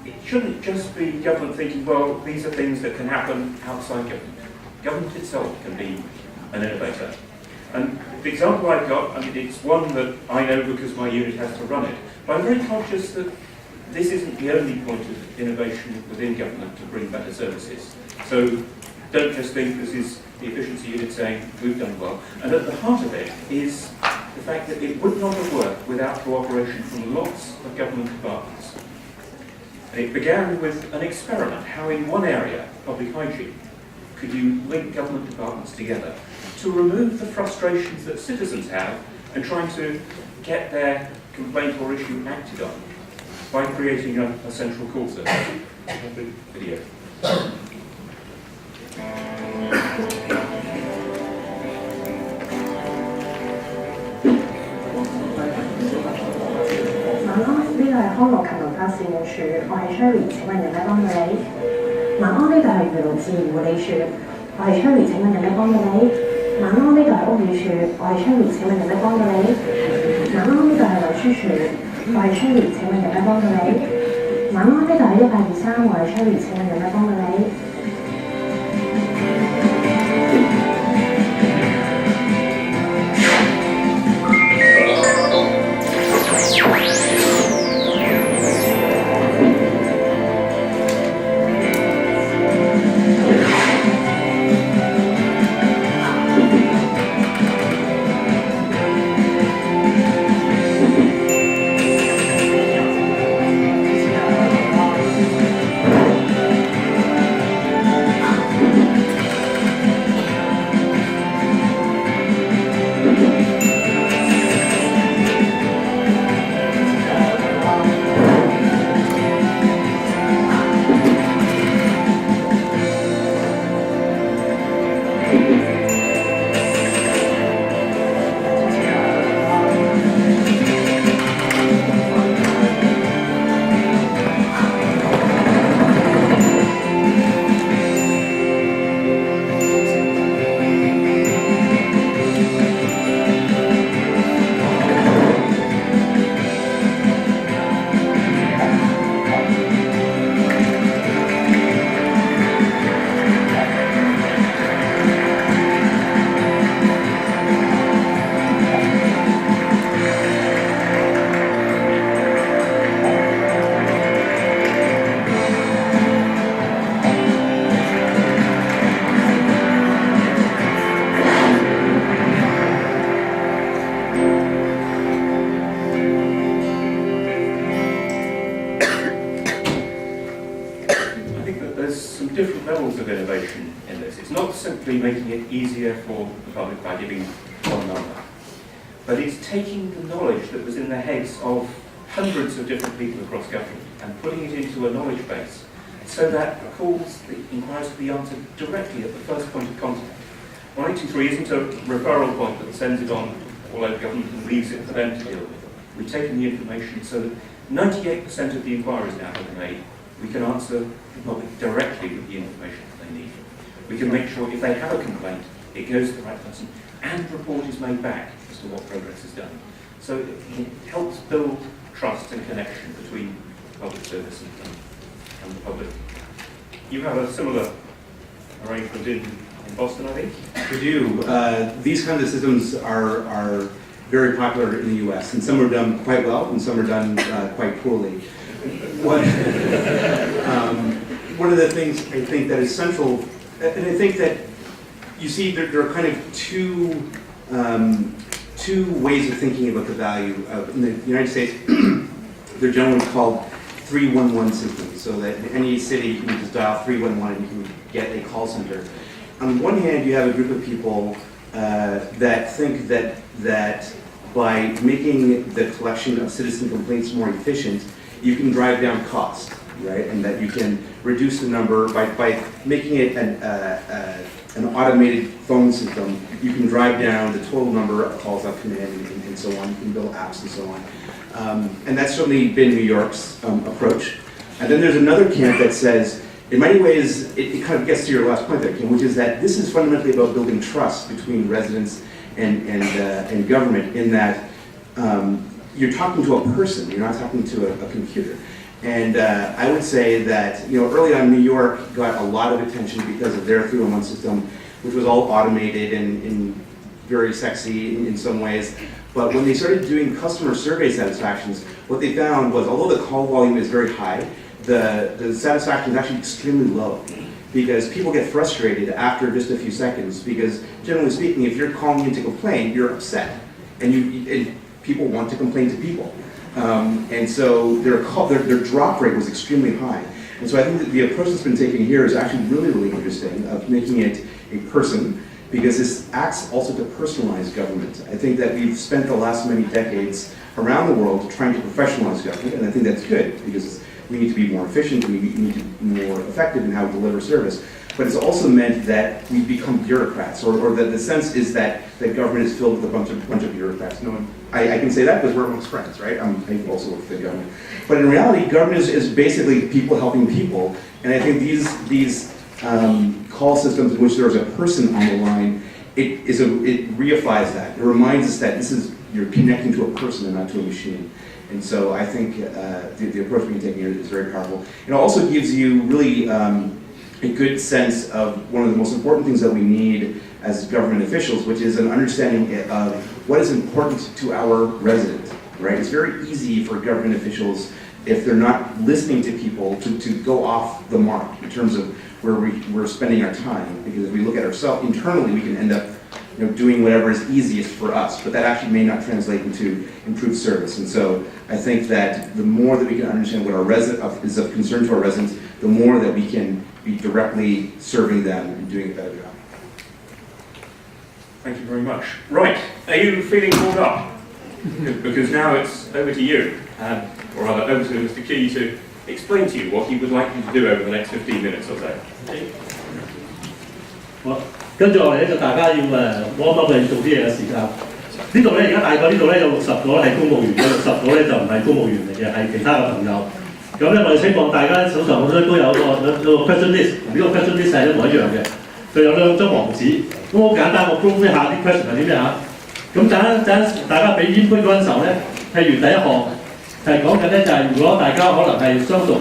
it shouldn't just be government thinking, well, these are things that can happen outside government. Government itself can be an innovator. And the example I've got, it's one that I know because my unit has to run it, but I'm very conscious that this isn't the only point of innovation within government to bring better services. So don't just think this is the efficiency unit saying we've done well. And at the heart of it is the fact that it would not have worked without cooperation from lots of government departments. And it began with an experiment, how in one area, public hygiene, could you link government departments together to remove the frustrations that citizens have and trying to get their complaint or issue acted on by creating a central call service. Video. 呢度係康樂及文化事務處，我係 Cherry， 請問有咩幫到你？晚安，呢度係漁農自然護理處，我係 Cherry， 請問有咩幫到你？晚安，呢度係屋宇處，我係 Cherry， 請問有咩幫到你？晚安，呢度係運輸處，我係 Cherry， 請問有咩幫到你？晚安，呢度係1823，我係 Cherry， 請問有咩幫到你？ Thank different levels of innovation in this. It's not simply making it easier for the public by giving one number, but it's taking the knowledge that was in the heads of hundreds of different people across government and putting it into a knowledge base so that the inquiries can be answered directly at the first point of contact. 1823 isn't a referral point that sends it on all over government and leaves it for them to deal with. We've taken the information so that 98% of the inquiries now have been made. We can answer the public directly with the information that they need. We can make sure if they have a complaint, it goes to the right person and a report is made back as to what progress is done. So it helps build trust and connection between public service and the public. You have a similar arrangement in Boston, I think? We do. These kinds of systems are very popular in the US, and some are done quite well and some are done quite poorly. One of the things I think that is central, and I think that you see there are kind of two ways of thinking about the value of, in the United States, they're generally called 311 systems, so that in any city you can just dial 311 and you can get a call center. On one hand, you have a group of people that think that by making the collection of citizen complaints more efficient, you can drive down cost, right? And that you can reduce the number by making it an automated phone system. You can drive down the total number of calls that come in and so on. You can build apps and so on. And that's certainly been New York's approach. And then there's another camp that says, in many ways, it kind of gets to your last point there, Kim, which is that this is fundamentally about building trust between residents and government, in that you're talking to a person, you're not talking to a computer. And I would say that, early on New York got a lot of attention because of their 311 system, which was all automated and very sexy in some ways. But when they started doing customer survey satisfactions, what they found was, although the call volume is very high, the satisfaction is actually extremely low, because people get frustrated after just a few seconds, because generally speaking, if you're calling in to complain, you're upset, and people want to complain to people. And so their drop rate was extremely high. And so I think that the approach that's been taken here is actually really, really interesting, of making it a person, because this acts also to personalize government. I think that we've spent the last many decades around the world trying to professionalize government, and I think that's good, because we need to be more efficient, we need to be more effective in how we deliver service. But it's also meant that we become bureaucrats, or that the sense is that government is filled with a bunch of bureaucrats. I can say that because we're amongst friends, right? I also work for the government. But in reality, government is basically people helping people. And I think these call systems in which there is a person on the line, it reifies that. It reminds us that you're connecting to a person and not to a machine. And so I think the approach being taken here is very powerful. It also gives you really a good sense of one of the most important things that we need as government officials, which is an understanding of what is important to our resident, right? It's very easy for government officials, if they're not listening to people, to go off the mark in terms of where we're spending our time. Because if we look at ourselves internally, we can end up doing whatever is easiest for us, but that actually may not translate into improved service. And so I think that the more that we can understand what our is of concern to our residents, the more that we can be directly serving them and doing a better job. Thank you very much. Right, are you feeling caught up? Because now it's over to you, or rather over to Mr. Key to explain to you what he would like you to do over the next 15 minutes or so. Well, 跟住落嚟咧，就大家要warm up去做啲嘢嘅時間。呢度咧，而家大概呢度咧有60個係公務員，有60個咧就唔係公務員嚟嘅，係其他嘅朋友。咁咧，我哋希望大家手上都有個 question list， 呢個 question list 係一模一樣嘅。就有2張黃紙，咁好簡單，我 group 一下啲 question 係啲咩嚇？咁大家俾 input 嗰陣時候咧，譬如第一項係講緊咧，就係如果大家可能係相熟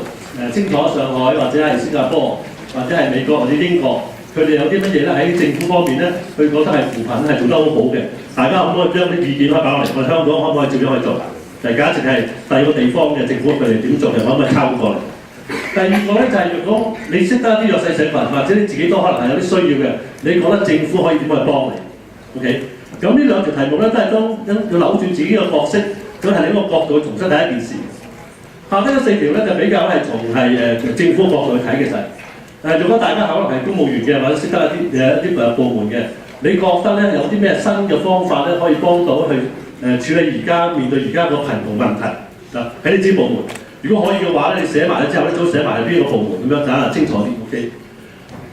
清楚上海或者係新加坡或者係美國或者英國。 佢哋有啲乜嘢咧喺政府方面咧，佢覺得係扶貧係做得好好嘅，大家可唔可以將啲意見可以擺落嚟？我哋香港可唔可以照樣去做？就係假設係第二個地方嘅政府佢哋點做，又可唔可以抄過嚟？第二個咧就係如果你識得啲弱勢社群，或者你自己都可能係有啲需要嘅，你覺得政府可以點去幫你 ？OK， 咁呢兩條題目咧都係要扭轉自己嘅角色，咁係另一個角度去重新睇一件事。下低嗰4條咧就比較係從政府角度去睇嘅就係。如果大家可能係公務員嘅，或者識得一啲部門嘅，你覺得咧有啲咩新嘅方法咧可以幫到去處理而家面對而家個貧窮問題嗱喺你自己部門？如果可以嘅話咧，你寫埋之後咧，都寫埋係邊個部門咁樣，睇清楚啲。OK。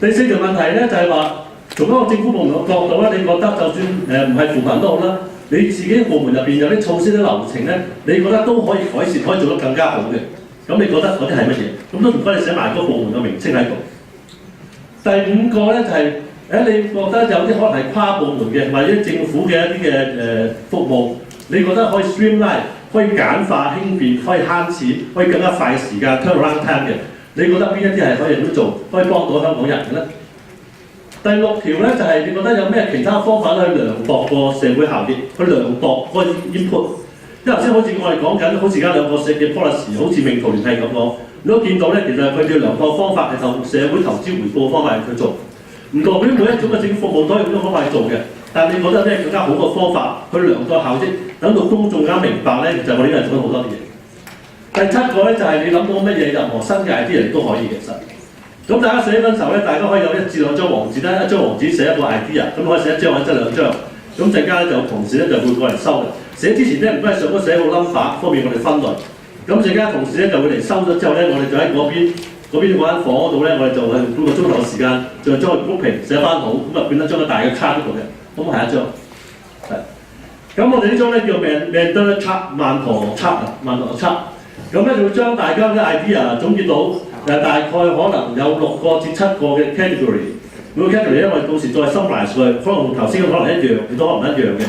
第四條問題咧就係話，從一個政府部門嘅角度咧，你覺得就算唔係扶貧都好啦，你自己部門入邊有啲措施、啲流程咧，你覺得都可以改善，可以做得更加好嘅。咁你覺得嗰啲係乜嘢？咁都唔該你寫埋嗰個部門嘅名稱喺度。第五個咧就係、你覺得有啲可能係跨部門嘅，或者政府嘅一啲嘅服務，你覺得可以 streamline， 可以簡化輕便，可以慳錢，可以更加快時間 turnaround time 嘅，你覺得邊一啲係可以咁做，可以幫到香港人嘅咧？第6條咧就係、你覺得有咩其他方法去量度個社會效益，去量度個 input。因為頭先好似我哋講緊，好似而家兩個寫嘅 policy， 好似命途聯繫咁講，你都見到咧，其實佢哋量度方法係就社會投資回報方法去做，唔代表每一種嘅政府服務都係用呢種方法去做嘅。但係你覺得有咩更加好嘅方法去量度效益，等到公眾更加明白咧，就我呢個人做咗好多嘢。第7個咧就係、你諗到乜嘢任何新嘅 idea 你都可以嘅，其實。咁大家寫嗰陣時候咧，大家可以有1至2張黃紙啦，一張黃紙寫一個 idea， 咁可以寫1張或者2張。咁陣間咧就同事咧就會過嚟收嘅。寫之前咧唔該上嗰寫個 number， 方便我哋分類。咁陣間同事咧就會嚟收咗之後咧，我哋就喺嗰邊嗰間房嗰度咧，我哋就係用半個鐘頭嘅時間，就將佢 grouping 寫翻好，咁啊變咗將個大嘅 chart 嗰度嘅。咁係一張。係。咁我哋呢張咧叫 Mandela chart 曼陀 chart。咁咧就會將大家嘅 idea 總結到大概可能有6個至7個嘅 category。每個 category 咧，我哋到時再 summarize 佢，可能頭先可能一樣，亦都可能一樣嘅。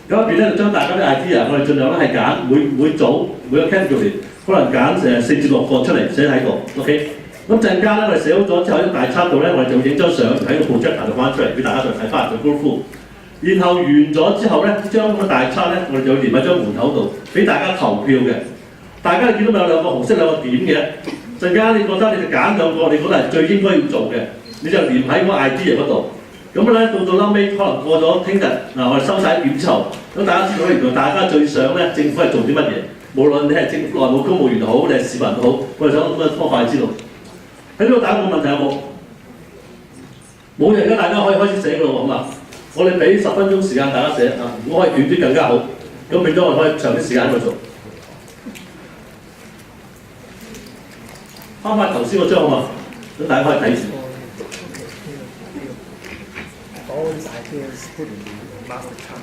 咁入邊咧就將大家啲 idea， 我哋盡量咧係揀每組每個 category， 可能揀4至6個出嚟寫喺度 ，OK。咁陣間咧我哋寫好咗之後，喺大 chart 度咧，我哋就影張相喺個 projector 度翻出嚟，俾大家再睇翻個 graph。然後完咗之後咧，將個大 chart 咧，我哋就連喺張門口度，俾大家投票嘅。大家見到有2個紅色2個點嘅，陣間你覺得你就揀2個，你覺得係最應該要做嘅，你就連喺個 idea 嗰度。咁咧到後尾可能過咗聽日我哋收晒點之後，咁大家知道原來大家最想咧政府係做啲乜嘢？無論你係政府內部公務員好，你係市民好，我哋想咁嘅方法知道。喺呢度打個問題有冇？冇人嘅，大家可以開始寫㗎咯喎，好嘛？我哋俾10分鐘時間大家寫啊，如果可以短啲更加好，咁變咗我哋可以長啲時間喺度做。翻返頭先嗰張好嘛？咁大家可以睇住。All these ideas put in the master chart.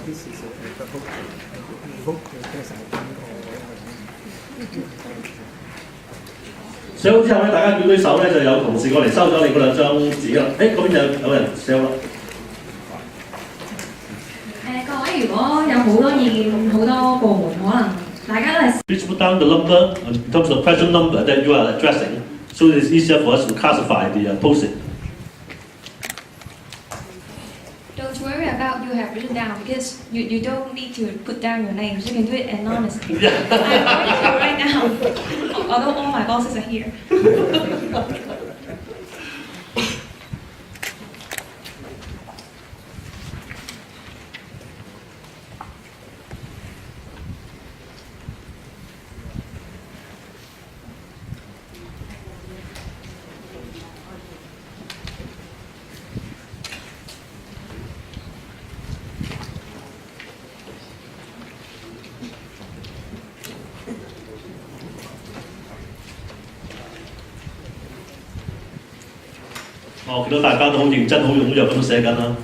This is the book. The book is a 寫好之後咧，大家舉舉手咧，就有同事過嚟收咗你嗰2張紙啦。嗰邊有人寫啦。各位，如果有好多意見，好多部門可能大家都係。Please put down the number in terms of question number that you are addressing, so it's easier for us to classify the post-it. Don't worry about you have written down because you don't need to put down your names. You can do it anonymously. I'm going to right now, although all my bosses are here. 我見到大家都好認真、好踴躍咁寫緊啦。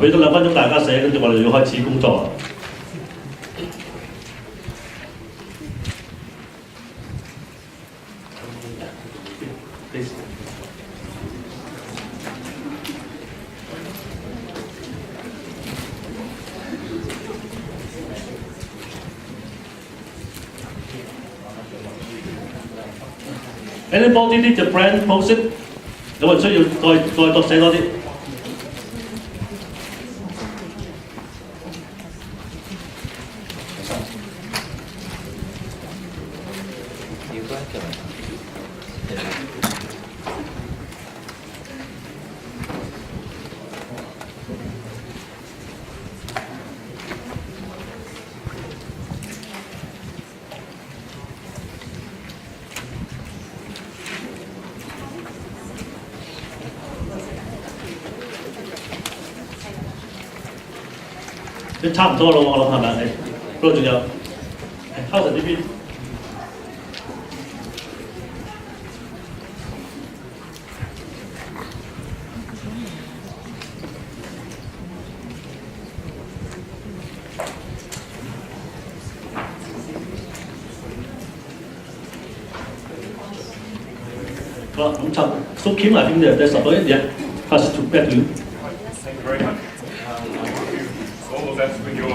俾多2分鐘大家寫，跟住我哋要開始工作啦。Anybody need the brand post-it？ 有冇需要再多寫多啲？差唔多咯，我諗係咪？係，不過仲有，Howard呢邊。好啦，咁就So Kim, I think there's about it. Yeah, pass it back to you. Thank you very much. All the best with your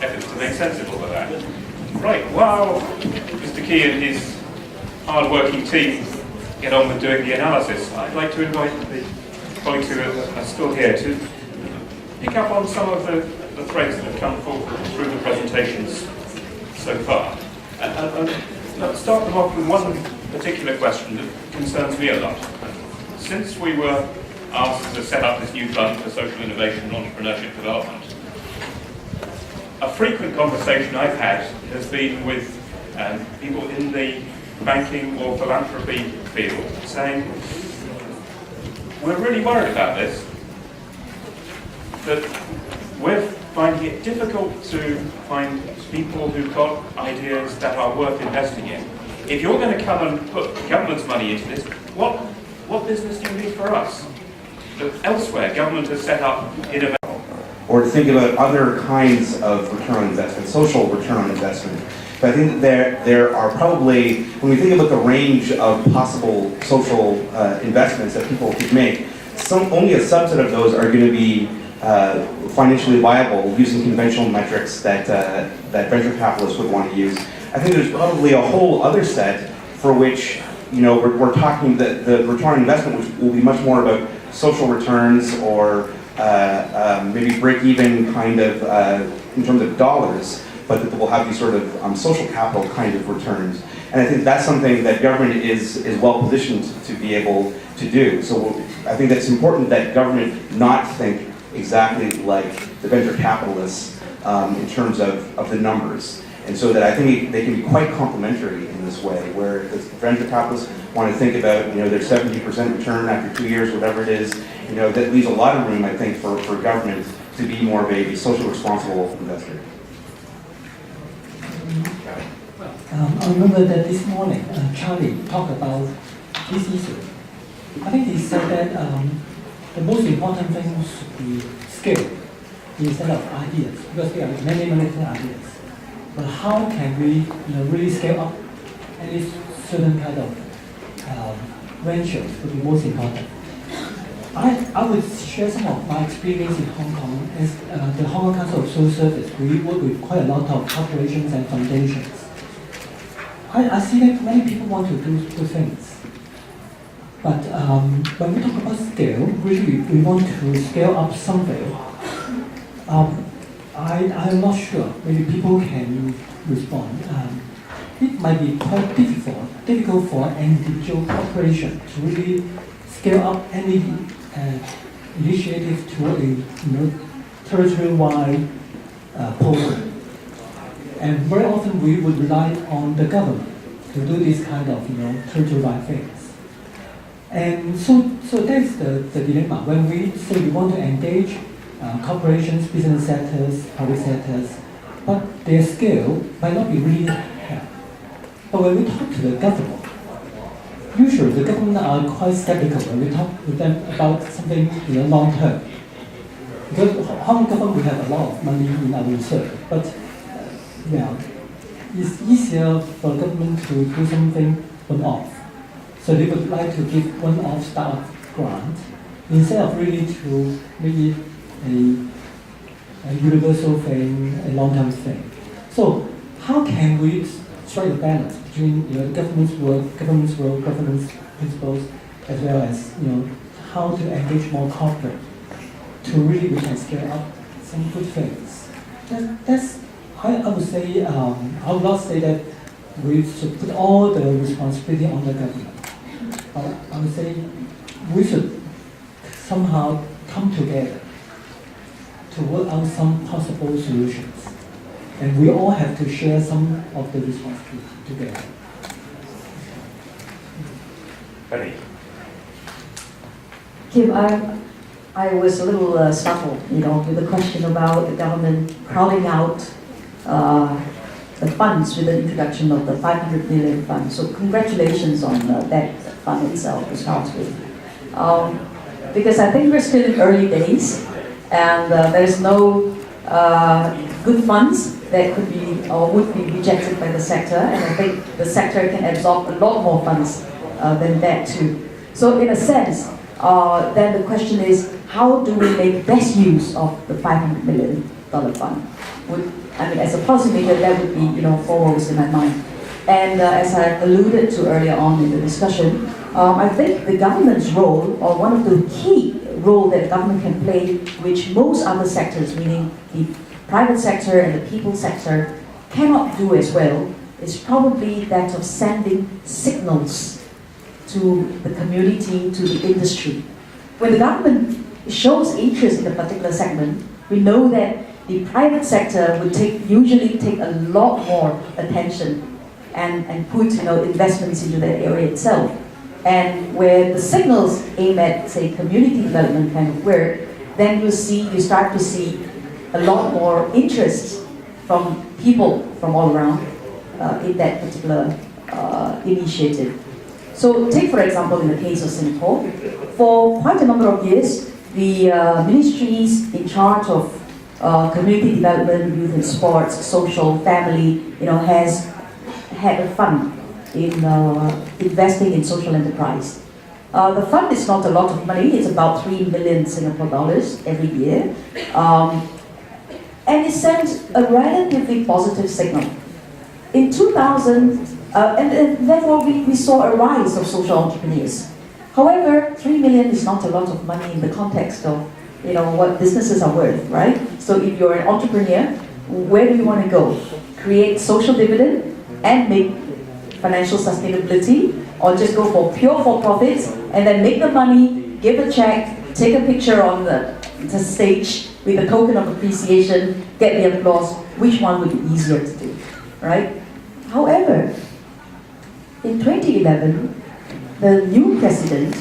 efforts to make sensible of that. Right, while Mr. Key and his hard-working team get on with doing the analysis, I'd like to invite the colleagues who are still here to pick up on some of the threads that have come forward through the presentations so far. Let's start them off with one particular question that concerns me a lot. Since we were asked to set up this new fund for social innovation and entrepreneurship development, a frequent conversation I've had has been with people in the banking or philanthropy field saying, we're really worried about this, that we're finding it difficult to find people who've got ideas that are worth investing in. If you're going to come and put government's money into this, what business do you need for us? That elsewhere, government has set up innovation. Or to think about other kinds of return on investment, social return on investment. But I think that there are probably, when we think about the range of possible social investments that people could make, only a subset of those are going to be financially viable using conventional metrics that venture capitalists would want to use. I think there's probably a whole other set for which, you know, we're talking that the return on investment, which will be much more about social returns or maybe break-even kind of in terms of dollars, but that will have these sort of social capital kind of returns. And I think that's something that government is well positioned to be able to do. So I think that's important that government not think exactly like the venture capitalists in terms of the numbers. And so that I think they can be quite complementary in this way, where the venture capitalists want to think about, you know, their 70% return after 2 years, whatever it is, you know, that leaves a lot of room, I think, for government to be more of a socially responsible investor. I remember that this morning, Charlie talked about this issue. I think he said that the most important thing should be scale instead of ideas, because there are many ideas. But how can we, you know, really scale up at least certain kind of ventures would be most important. I would share some of my experience in Hong Kong. As the Hong Kong Council of Social Service, we work with quite a lot of corporations and foundations. I see that many people want to do things. But when we talk about scale, really we want to scale up something. I'm not sure maybe people can respond. It might be quite difficult for an individual corporation to really scale up any initiative to a territory-wide program. And very often we would rely on the government to do this kind of territory-wide things. And so that's the dilemma. When we say we want to engage corporations, business sectors, public sectors, but their scale might not be really high. But when we talk to the government, usually the government are quite skeptical when we talk with them about something long term. Because Hong Kong government we have a lot of money in our research, but it's easier for government to do something one-off. So they would like to give one-off startup grant instead of really to make it a universal thing, a long-term thing. So how can we strike a balance between government's work, government's role, governance principles, as well as how to engage more corporate to really we can scale up some good things. That's I would say I would not say that we should put all the responsibility on the government. I would say we should somehow come together to work out some possible solutions. And we all have to share some of the responsibility together. Penny. Kim, I was a little startled, with the question about the government crowding out the funds with the introduction of the 500 million fund. So congratulations on that fund itself to start with. Because I think we're still in early days, and there's no good funds that could be or would be rejected by the sector, and I think the sector can absorb a lot more funds than that too. So in a sense, then the question is, how do we make best use of the $500 million fund? As a policymaker, that would be foremost in my mind. And as I alluded to earlier on in the discussion, I think the government's role, or one of the key role that the government can play, which most other sectors, meaning the private sector and the people sector, cannot do as well, is probably that of sending signals to the community, to the industry. When the government shows interest in a particular segment, we know that the private sector would usually take a lot more attention and put investments into that area itself. And where the signals aim at, say, community development kind of work, then you start to see a lot more interest from people from all around in that particular initiative. So take, for example, in the case of Singapore, for quite a number of years, the ministries in charge of community development, youth and sports, social, family, has had a fund in investing in social enterprise. The fund is not a lot of money, it's about 3 million Singapore dollars every year. And it sends a relatively positive signal. In 2000, and therefore we saw a rise of social entrepreneurs. However, 3 million is not a lot of money in the context of what businesses are worth, right? So if you're an entrepreneur, where do you want to go? Create social dividend and make financial sustainability, or just go for pure for-profits and then make the money, give a check, take a picture on the stage with a token of appreciation, get the applause? Which one would be easier to do, right? However, in 2011, the new president,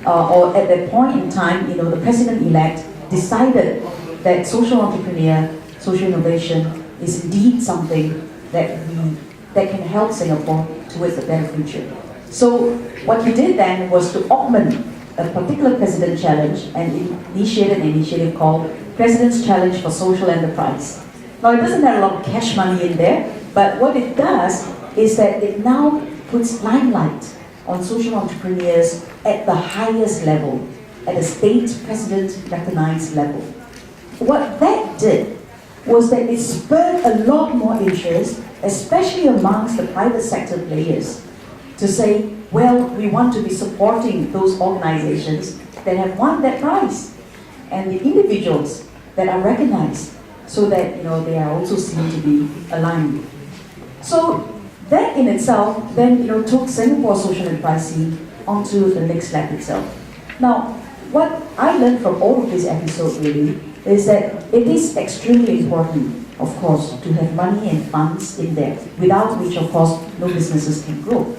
or at that point in time, the president-elect decided that social entrepreneur, social innovation is indeed something that can help Singapore towards a better future. So what he did then was to augment a particular president challenge and initiated an initiative called President's Challenge for Social Enterprise. Now it doesn't have a lot of cash money in there, but what it does is that it now puts limelight on social entrepreneurs at the highest level, at a state president recognized level. What that did was that it spurred a lot more interest, especially amongst the private sector players, to say, well, we want to be supporting those organizations that have won that prize, and the individuals that are recognized, so that they are also seen to be aligned. So that in itself then took Singapore's social enterprise scene onto the next level itself. Now, what I learned from all of this episode really is that it is extremely important, of course, to have money and funds in there, without which, of course, no businesses can grow.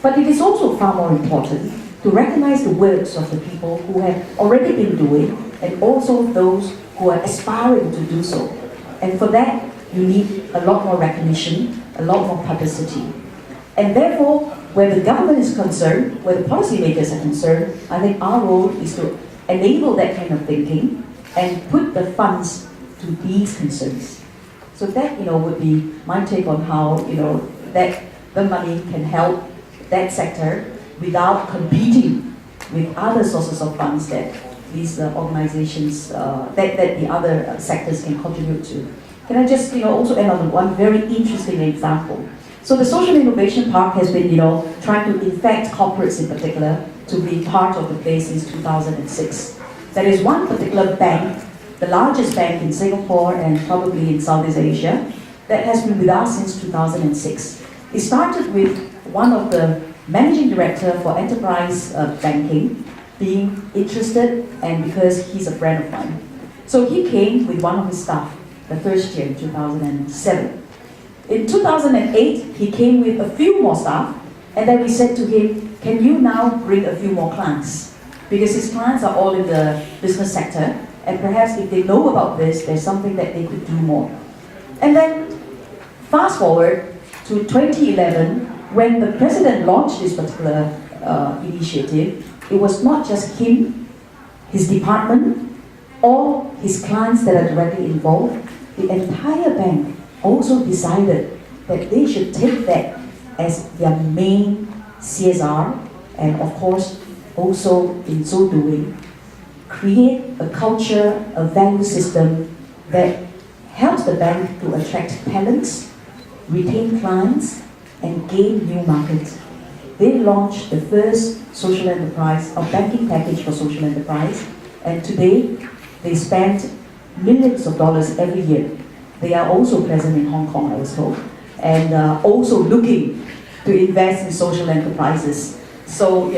But it is also far more important to recognize the works of the people who have already been doing, and also those who are aspiring to do so. And for that, you need a lot more recognition, a lot more publicity. And therefore, where the government is concerned, where the policymakers are concerned, I think our role is to enable that kind of thinking and put the funds to these concerns. So that, would be my take on how, that the money can help that sector without competing with other sources of funds that these organizations, that the other sectors can contribute to. Can I just, also end on one very interesting example? So the Social Innovation Park has been, trying to infect corporates in particular to be part of the place since 2006. There is one particular bank, the largest bank in Singapore and probably in Southeast Asia, that has been with us since 2006. It started with one of the managing director for enterprise banking being interested, and because he's a friend of mine. So he came with one of his staff the first year in 2007. In 2008, he came with a few more staff, and then we said to him, can you now bring a few more clients? Because his clients are all in the business sector, and perhaps if they know about this, there's something that they could do more. And then, fast forward to 2011, when the president launched this particular initiative, it was not just him, his department, or his clients that are directly involved. The entire bank also decided that they should take that as their main CSR, and of course, also in so doing, create a culture, a value system that helps the bank to attract talents, retain clients, and gain new markets. They launched the first social enterprise, or banking package for social enterprise, and today they spend millions of dollars every year. They are also present in Hong Kong, I was told, and also looking to invest in social enterprises. So,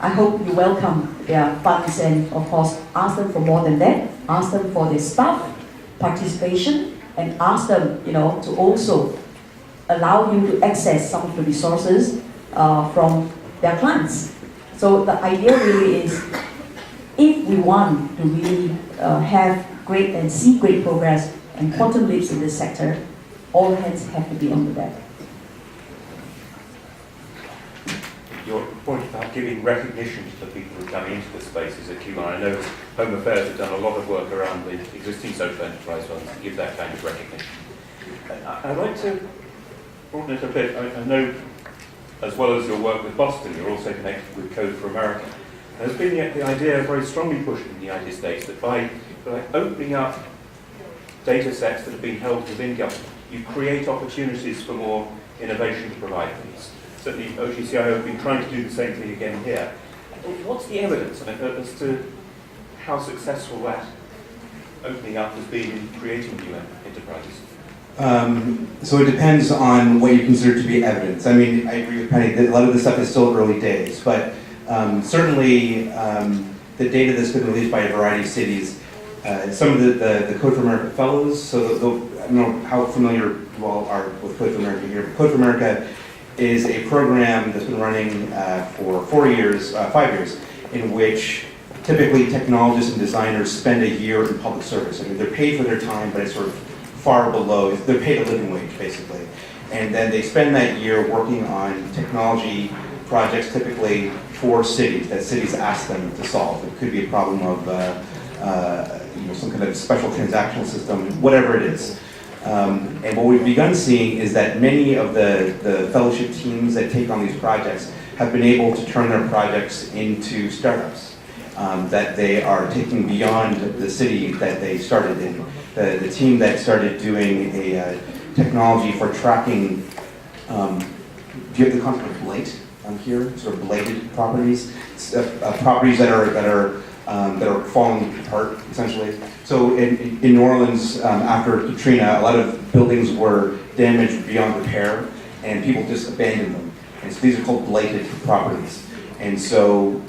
I hope you welcome their funds and, of course, ask them for more than that. Ask them for their staff participation, and ask them, to also allow you to access some of the resources from their clients. So the idea really is, if we want to really have great and see great progress and quantum leaps in this sector, all hands have to be on the deck. Your point about giving recognition to the people who come into the space is a key one. I know Home Affairs have done a lot of work around the existing social enterprise funds to give that kind of recognition. I'd like to broaden it a bit. I know, as well as your work with Boston, you're also connected with Code for America. There's been the idea very strongly pushed in the United States that by opening up data sets that have been held within government, you create opportunities for more innovation to provide these. Certainly OGCIO have been trying to do the same thing again here. What's the evidence as to how successful that opening up has been in creating new enterprises? So it depends on what you consider to be evidence. I mean, I agree with Penny that a lot of this stuff is still early days, but certainly the data that's been released by a variety of cities, some of the Code for America fellows, so I don't know how familiar you all are with Code for America here, but Code for America is a program that's been running for 5 years, in which typically technologists and designers spend a year in public service. I mean, they're paid for their time, but it's sort of far below, they're paid a living wage, basically. And then they spend that year working on technology projects, typically for cities, that cities ask them to solve. It could be a problem of some kind of special transactional system, whatever it is. And what we've begun seeing is that many of the fellowship teams that take on these projects have been able to turn their projects into startups that they are taking beyond the city that they started in. The team that started doing a technology for tracking, do you have the concept of blight on here? Sort of blighted properties, properties that are falling apart, essentially. So in New Orleans, after Katrina, a lot of buildings were damaged beyond repair, and people just abandoned them. And so these are called blighted properties. And so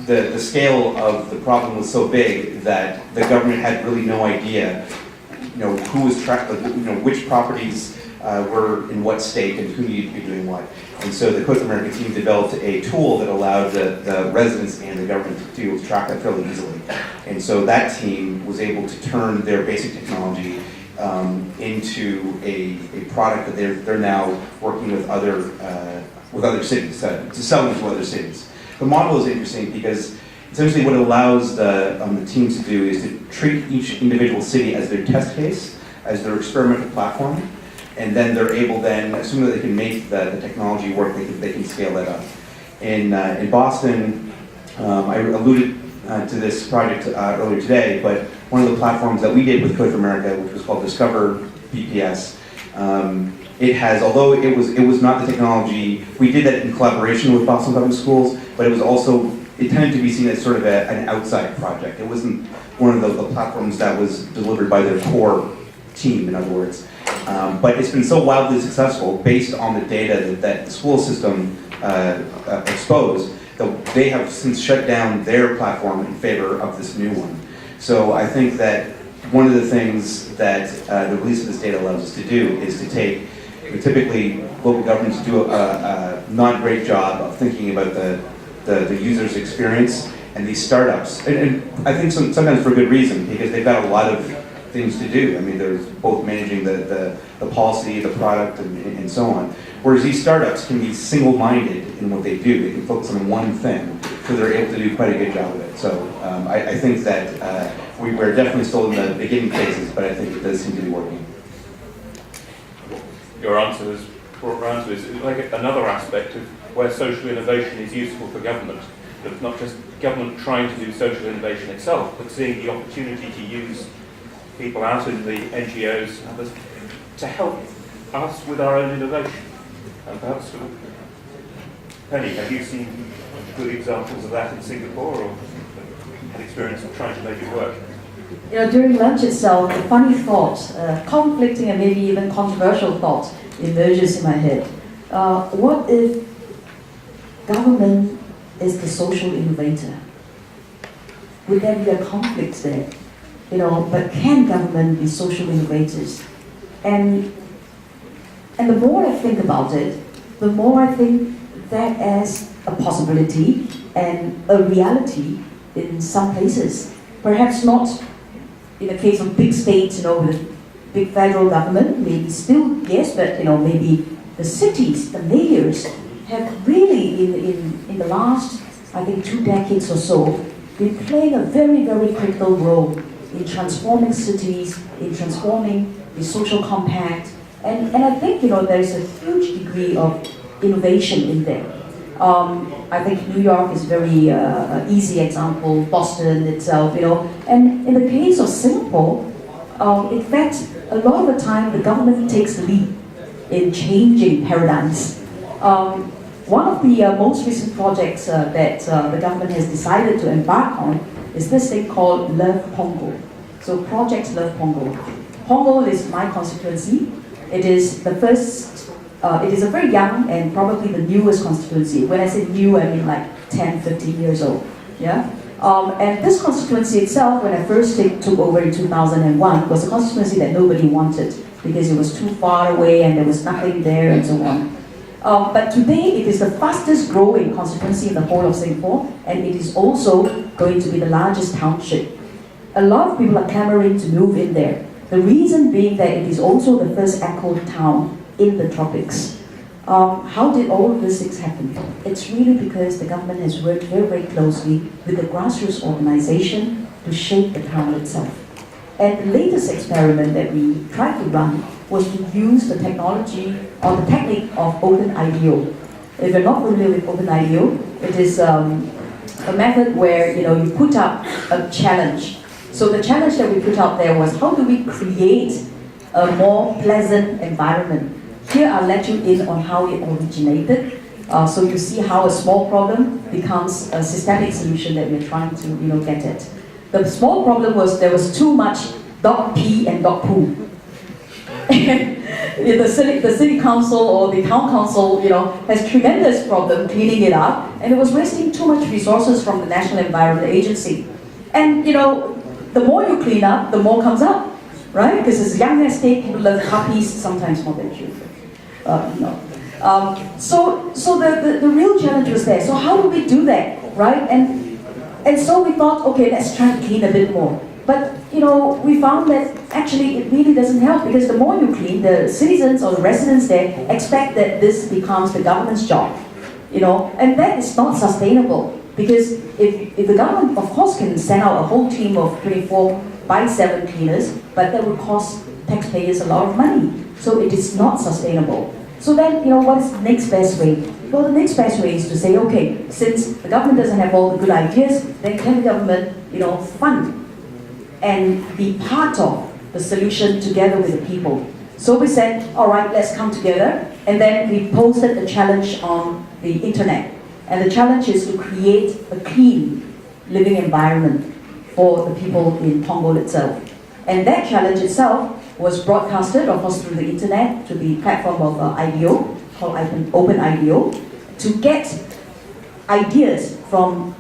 the scale of the problem was so big that the government had really no idea, who was which properties were in what state and who needed to be doing what. And so the Code for America team developed a tool that allowed the residents and the government to track that fairly easily. And so that team was able to turn their basic technology into a product that they're now working with other with other cities, to sell them to other cities. The model is interesting because essentially what it allows the team to do is to treat each individual city as their test case, as their experimental platform, and then they're able then, assuming that they can make the technology work, they can scale that up. In Boston, I alluded to this project earlier today, but one of the platforms that we did with Code for America, which was called Discover BPS, it has, although it was not the technology, we did that in collaboration with Boston Public Schools, but it was also, it tended to be seen as sort of an outside project. It wasn't one of the platforms that was delivered by their core team, in other words. But it's been so wildly successful based on the data that the school system exposed that they have since shut down their platform in favor of this new one. So I think that one of the things that the release of this data allows us to do is to take, typically local governments do a not great job of thinking about the user's experience, and these startups, and I think sometimes for good reason, because they've got a lot of things to do. I mean, there's both managing the policy, the product, and so on. Whereas these startups can be single-minded in what they do. They can focus on one thing, so they're able to do quite a good job of it. So I think that we're definitely still in the beginning phases, but I think it does seem to be working. Your answer is brought around to is like another aspect of where social innovation is useful for government. It's not just government trying to do social innovation itself, but seeing the opportunity to use people out in the NGOs and others to help us with our own innovation. And perhaps, Penny, have you seen good examples of that in Singapore, or had experience of trying to make it work? You know, during lunch itself, a funny thought, conflicting and maybe even controversial thought emerges in my head. What if government is the social innovator? Would there be a conflict there? You know, but can government be social innovators? And the more I think about it, the more I think that as a possibility and a reality in some places. Perhaps not in the case of big states, you know, with big federal government, maybe still, yes, but, you know, maybe the cities, the mayors have really in the last, I think, 2 decades or so, been playing a very, very critical role in transforming cities, in transforming the social compact. And I think, you know, there's a huge degree of innovation in there. I think New York is a very easy example, Boston itself, you know. And in the case of Singapore, in fact, a lot of the time the government takes the lead in changing paradigms. One of the most recent projects that the government has decided to embark on is this thing called Love Punggol. So Project Love Punggol. Punggol is my constituency. It is the first, it is a very young and probably the newest constituency. When I say new, I mean like 10, 15 years old. Yeah? And this constituency itself, when I first took over in 2001, was a constituency that nobody wanted because it was too far away and there was nothing there and so on. But today it is the fastest growing constituency in the whole of Singapore, and it is also going to be the largest township. A lot of people are clamoring to move in there. The reason being that it is also the first eco town in the tropics. How did all of these things happen? It's really because the government has worked very, very closely with the grassroots organization to shape the town itself. And the latest experiment that we tried to run was to use the technology or the technique of OpenIDEO. If you're not familiar with OpenIDEO, it is a method where, you know, you put up a challenge. So the challenge that we put out there was, how do we create a more pleasant environment? Here I'll let you in on how it originated. So you see how a small problem becomes a systemic solution that we're trying to, you know, get at. The small problem was there was too much dog pee and dog poo. The city council or the town council, you know, has tremendous problem cleaning it up, and it was wasting too much resources from the National Environment Agency. And, you know, the more you clean up, the more comes up, right? Because as a young estate, people love puppies, sometimes more than children. So the real challenge was there. So how do we do that, right? And so we thought, okay, let's try to clean a bit more. But we found that actually it really doesn't help, because the more you clean, the citizens or the residents there expect that this becomes the government's job, and that is not sustainable. Because if the government, of course, can send out a whole team of 24/7 cleaners, but that would cost taxpayers a lot of money. So it is not sustainable. So then, what is the next best way? Well, the next best way is to say, okay, since the government doesn't have all the good ideas, then can the government, fund and be part of the solution together with the people? So we said, all right, let's come together. And then we posted a challenge on the internet. And the challenge is to create a clean living environment for the people in Pongola itself. And that challenge itself was broadcasted, of course, through the internet to the platform of IDEO, called Open IDEO, to get ideas from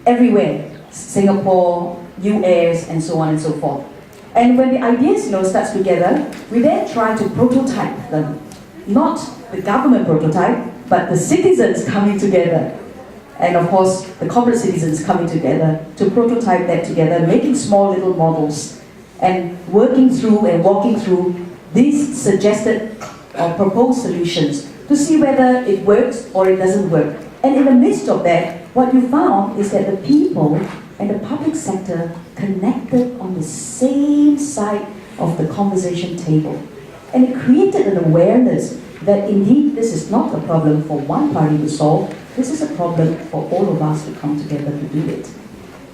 everywhere, Singapore, US, and so on and so forth. And when the ideas, starts together, we then try to prototype them. Not the government prototype, but the citizens coming together. And of course, the corporate citizens coming together to prototype that together, making small little models, and working through and walking through these suggested or proposed solutions to see whether it works or it doesn't work. And in the midst of that, what you found is that the people and the public sector connected on the same side of the conversation table. And it created an awareness that indeed this is not a problem for one party to solve, this is a problem for all of us to come together to do it.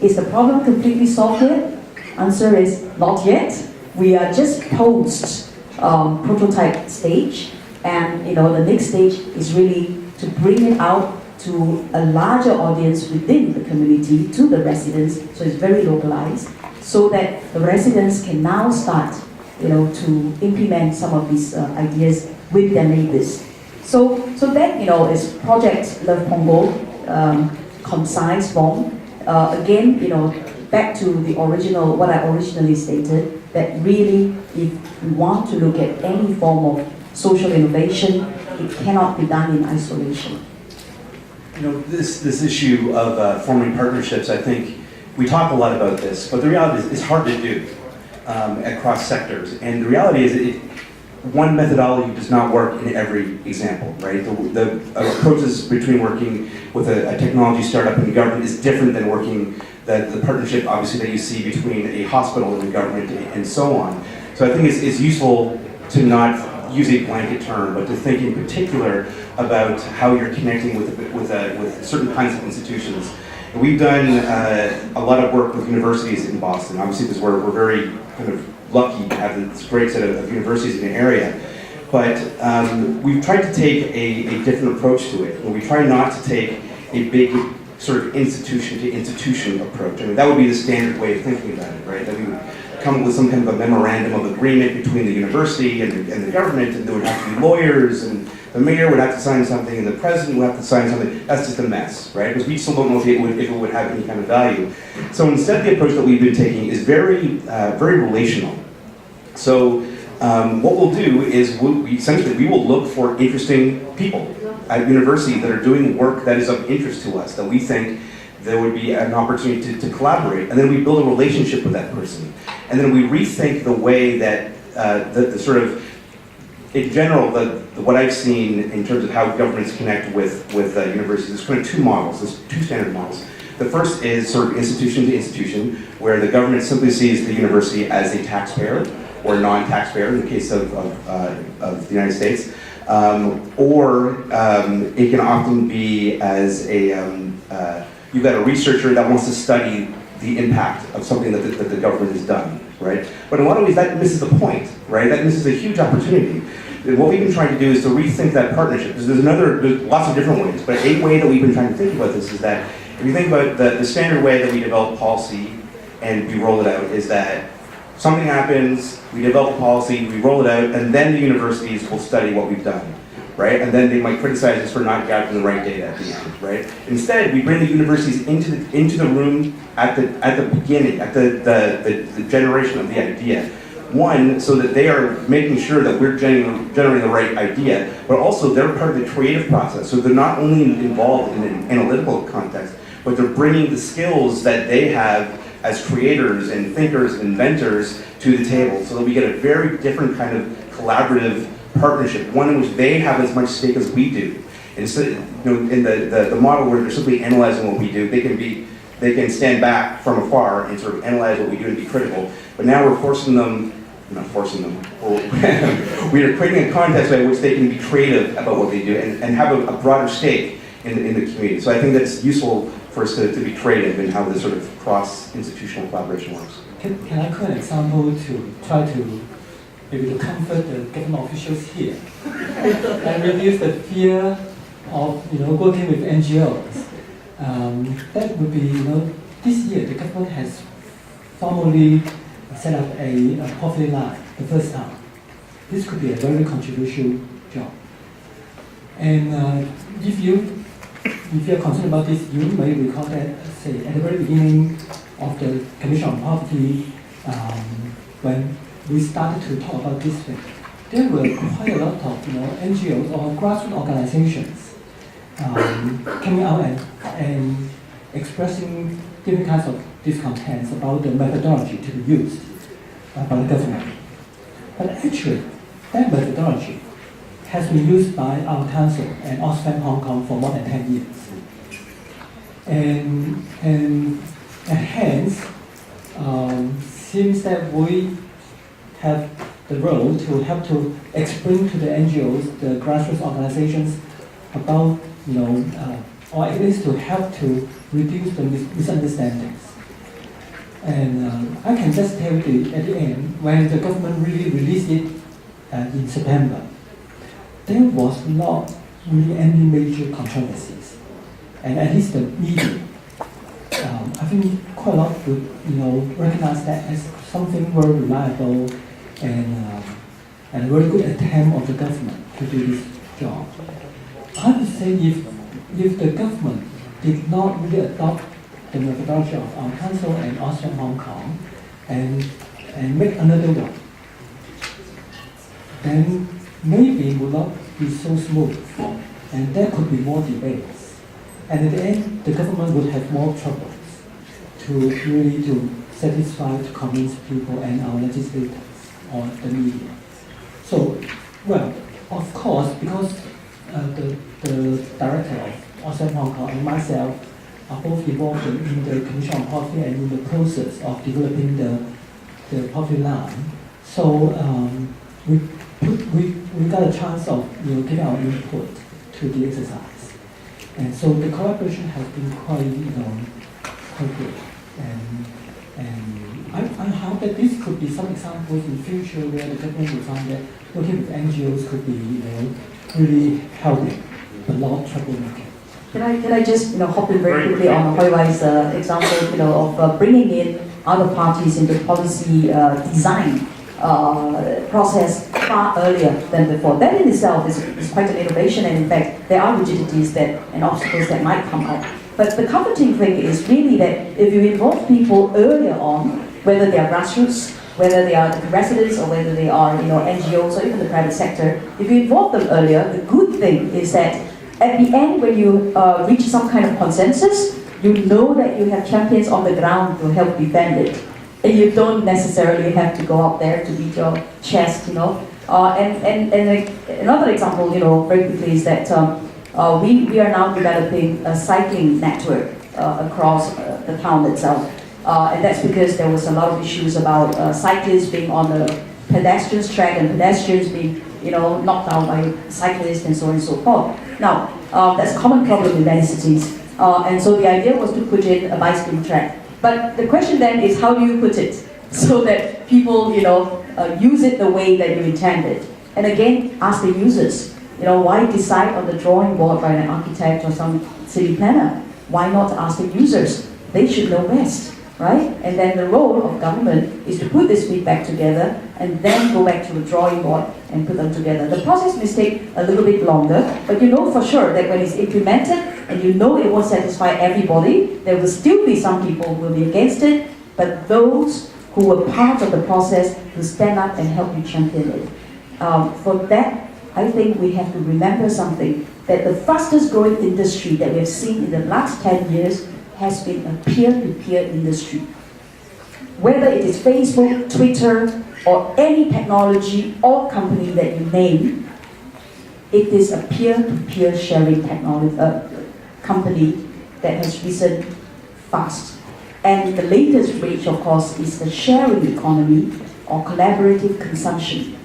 Is the problem completely solved yet? Answer is not yet. We are just post prototype stage, and the next stage is really to bring it out to a larger audience within the community, to the residents, so it's very localized, so that the residents can now start to implement some of these ideas with their neighbors. So that is Project Love Pongo, concise form. Again, back to the original, what I originally stated, that really, if we want to look at any form of social innovation, it cannot be done in isolation. This issue of forming partnerships, I think we talk a lot about this, but the reality is it's hard to do across sectors. And the reality is one methodology does not work in every example, right? The approaches between working with a technology startup and the government is different than working the partnership, obviously, that you see between a hospital and the government and so on. So I think it's useful to not use a blanket term, but to think in particular about how you're connecting with certain kinds of institutions. And we've done a lot of work with universities in Boston, obviously, because we're very kind of lucky to have this great set of universities in the area. But we've tried to take a different approach to it. We try not to take a big sort of institution-to-institution approach. I mean, that would be the standard way of thinking about it, right? That we would come up with some kind of a memorandum of agreement between the university and the government, and there would have to be lawyers, and the mayor would have to sign something, and the president would have to sign something. That's just a mess, right? Because we still don't know if it would have any kind of value. So instead, the approach that we've been taking is very relational. So what we'll do is we will look for interesting people at university that are doing work that is of interest to us, that we think there would be an opportunity to collaborate, and then we build a relationship with that person. And then we rethink the way that the sort of, in general, what I've seen in terms of how governments connect with universities, there's kind of two models, there's two standard models. The first is sort of institution to institution, where the government simply sees the university as a taxpayer, or non-taxpayer in the case of the United States, or it can often be as you've got a researcher that wants to study the impact of something that the government has done, right? But in a lot of ways that misses the point, right? That misses a huge opportunity. And what we've been trying to do is to rethink that partnership. There's lots of different ways, but a way that we've been trying to think about this is that if you think about the standard way that we develop policy and we roll it out is that something happens, we develop a policy, we roll it out, and then the universities will study what we've done, right? And then they might criticize us for not gathering the right data at the end, right? Instead, we bring the universities into the room at the beginning, at the generation of the idea. One, so that they are making sure that we're generating the right idea, but also they're part of the creative process. So they're not only involved in an analytical context, but they're bringing the skills that they have as creators and thinkers and inventors to the table, so that we get a very different kind of collaborative partnership, one in which they have as much stake as we do. And so, in the model where they're simply analyzing what we do, they can stand back from afar and sort of analyze what we do and be critical. But now we're we are creating a context by which they can be creative about what they do and have a broader stake in the community. So I think that's useful for us to be creative in how this sort of cross-institutional collaboration works. Can I quote an example to try to maybe to comfort the government officials here and reduce the fear of working with NGOs? That would be this year the government has formally set up a poverty line the first time. This could be a very controversial job. And if you are concerned about this, you may recall that, say, at the very beginning of the Commission on Poverty, when we started to talk about this thing, there were quite a lot of NGOs or grassroots organizations coming out and expressing different kinds of discontents about the methodology to be used by the government. But actually, that methodology has been used by our council and Oxfam Hong Kong for more than 10 years. And hence, seems that we have the role to help to explain to the NGOs, the grassroots organizations, about, or at least to help to reduce the misunderstandings. And I can just tell you at the end, when the government really released it in September, there was not really any major controversies. And at least the media, I think quite a lot would recognize that as something very reliable and a very good attempt of the government to do this job. I would say if the government did not really adopt the methodology of our council and Oxfam Hong Kong and make another one, then maybe it would not be so smooth, and there could be more debates. And at the end, the government would have more troubles to satisfy, to convince people and our legislators or the media. So, well, of course, because the director of Oxfam Hong Kong and myself are both involved in the Commission on Poverty and in the process of developing the poverty line. So we got a chance of giving our input to the exercise, and so the collaboration has been quite good. And I hope that this could be some examples in the future where the government will find that working with NGOs could be really helping, but not troublemaking. Can I just hop in very quickly on Hoi Wai's example of bringing in other parties in the policy design process far earlier than before. That in itself is quite an innovation, and in fact there are rigidities and obstacles that might come up. But the comforting thing is really that if you involve people earlier on, whether they are grassroots, whether they are residents, or whether they are NGOs or even the private sector, if you involve them earlier, the good thing is that at the end, when you reach some kind of consensus, you know that you have champions on the ground to help defend it. And you don't necessarily have to go out there to beat your chest, And another example, very quickly, is that we are now developing a cycling network across the town itself. And that's because there was a lot of issues about cyclists being on the pedestrians track and pedestrians being knocked down by cyclists and so on and so forth. Now, that's a common problem in many cities. And so the idea was to put in a bicycle track. But the question then is, how do you put it so that people, use it the way that you intended? And again, ask the users, why decide on the drawing board by an architect or some city planner? Why not ask the users? They should know best, right? And then the role of government is to put this feedback together and then go back to the drawing board and put them together. The process may take a little bit longer, but you know for sure that when it's implemented and it won't satisfy everybody, there will still be some people who will be against it, but those who were part of the process will stand up and help you champion it. For that, I think we have to remember something, that the fastest growing industry that we have seen in the last 10 years has been a peer-to-peer industry. whether it is Facebook, Twitter, or any technology or company that you name, it is a peer-to-peer sharing technology company that has risen fast. And the latest rage, of course, is the sharing economy or collaborative consumption.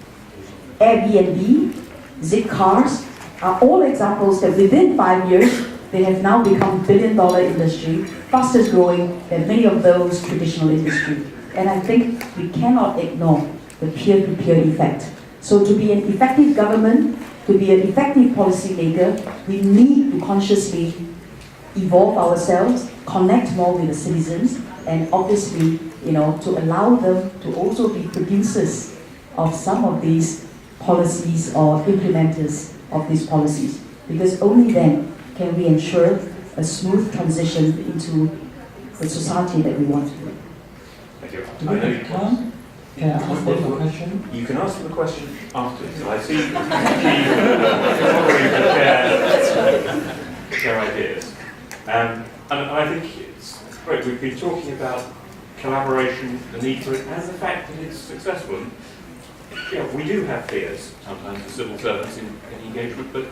Airbnb, Zipcars are all examples that within 5 years, they have now become billion-dollar industry, fastest growing than many of those traditional industries. And I think we cannot ignore the peer-to-peer effect. So to be an effective government, to be an effective policy maker, we need to consciously evolve ourselves, connect more with the citizens, and obviously, to allow them to also be producers of some of these policies or implementers of these policies. Because only then can we ensure a smooth transition into the society that we want to be. Thank you. Do we have time? Can I ask them a question? You can ask them a question afterwards. So I see you already share ideas. And I think it's great. We've been talking about collaboration, the need for it, and the fact that it's successful. And, we do have fears sometimes as civil servants in engagement, but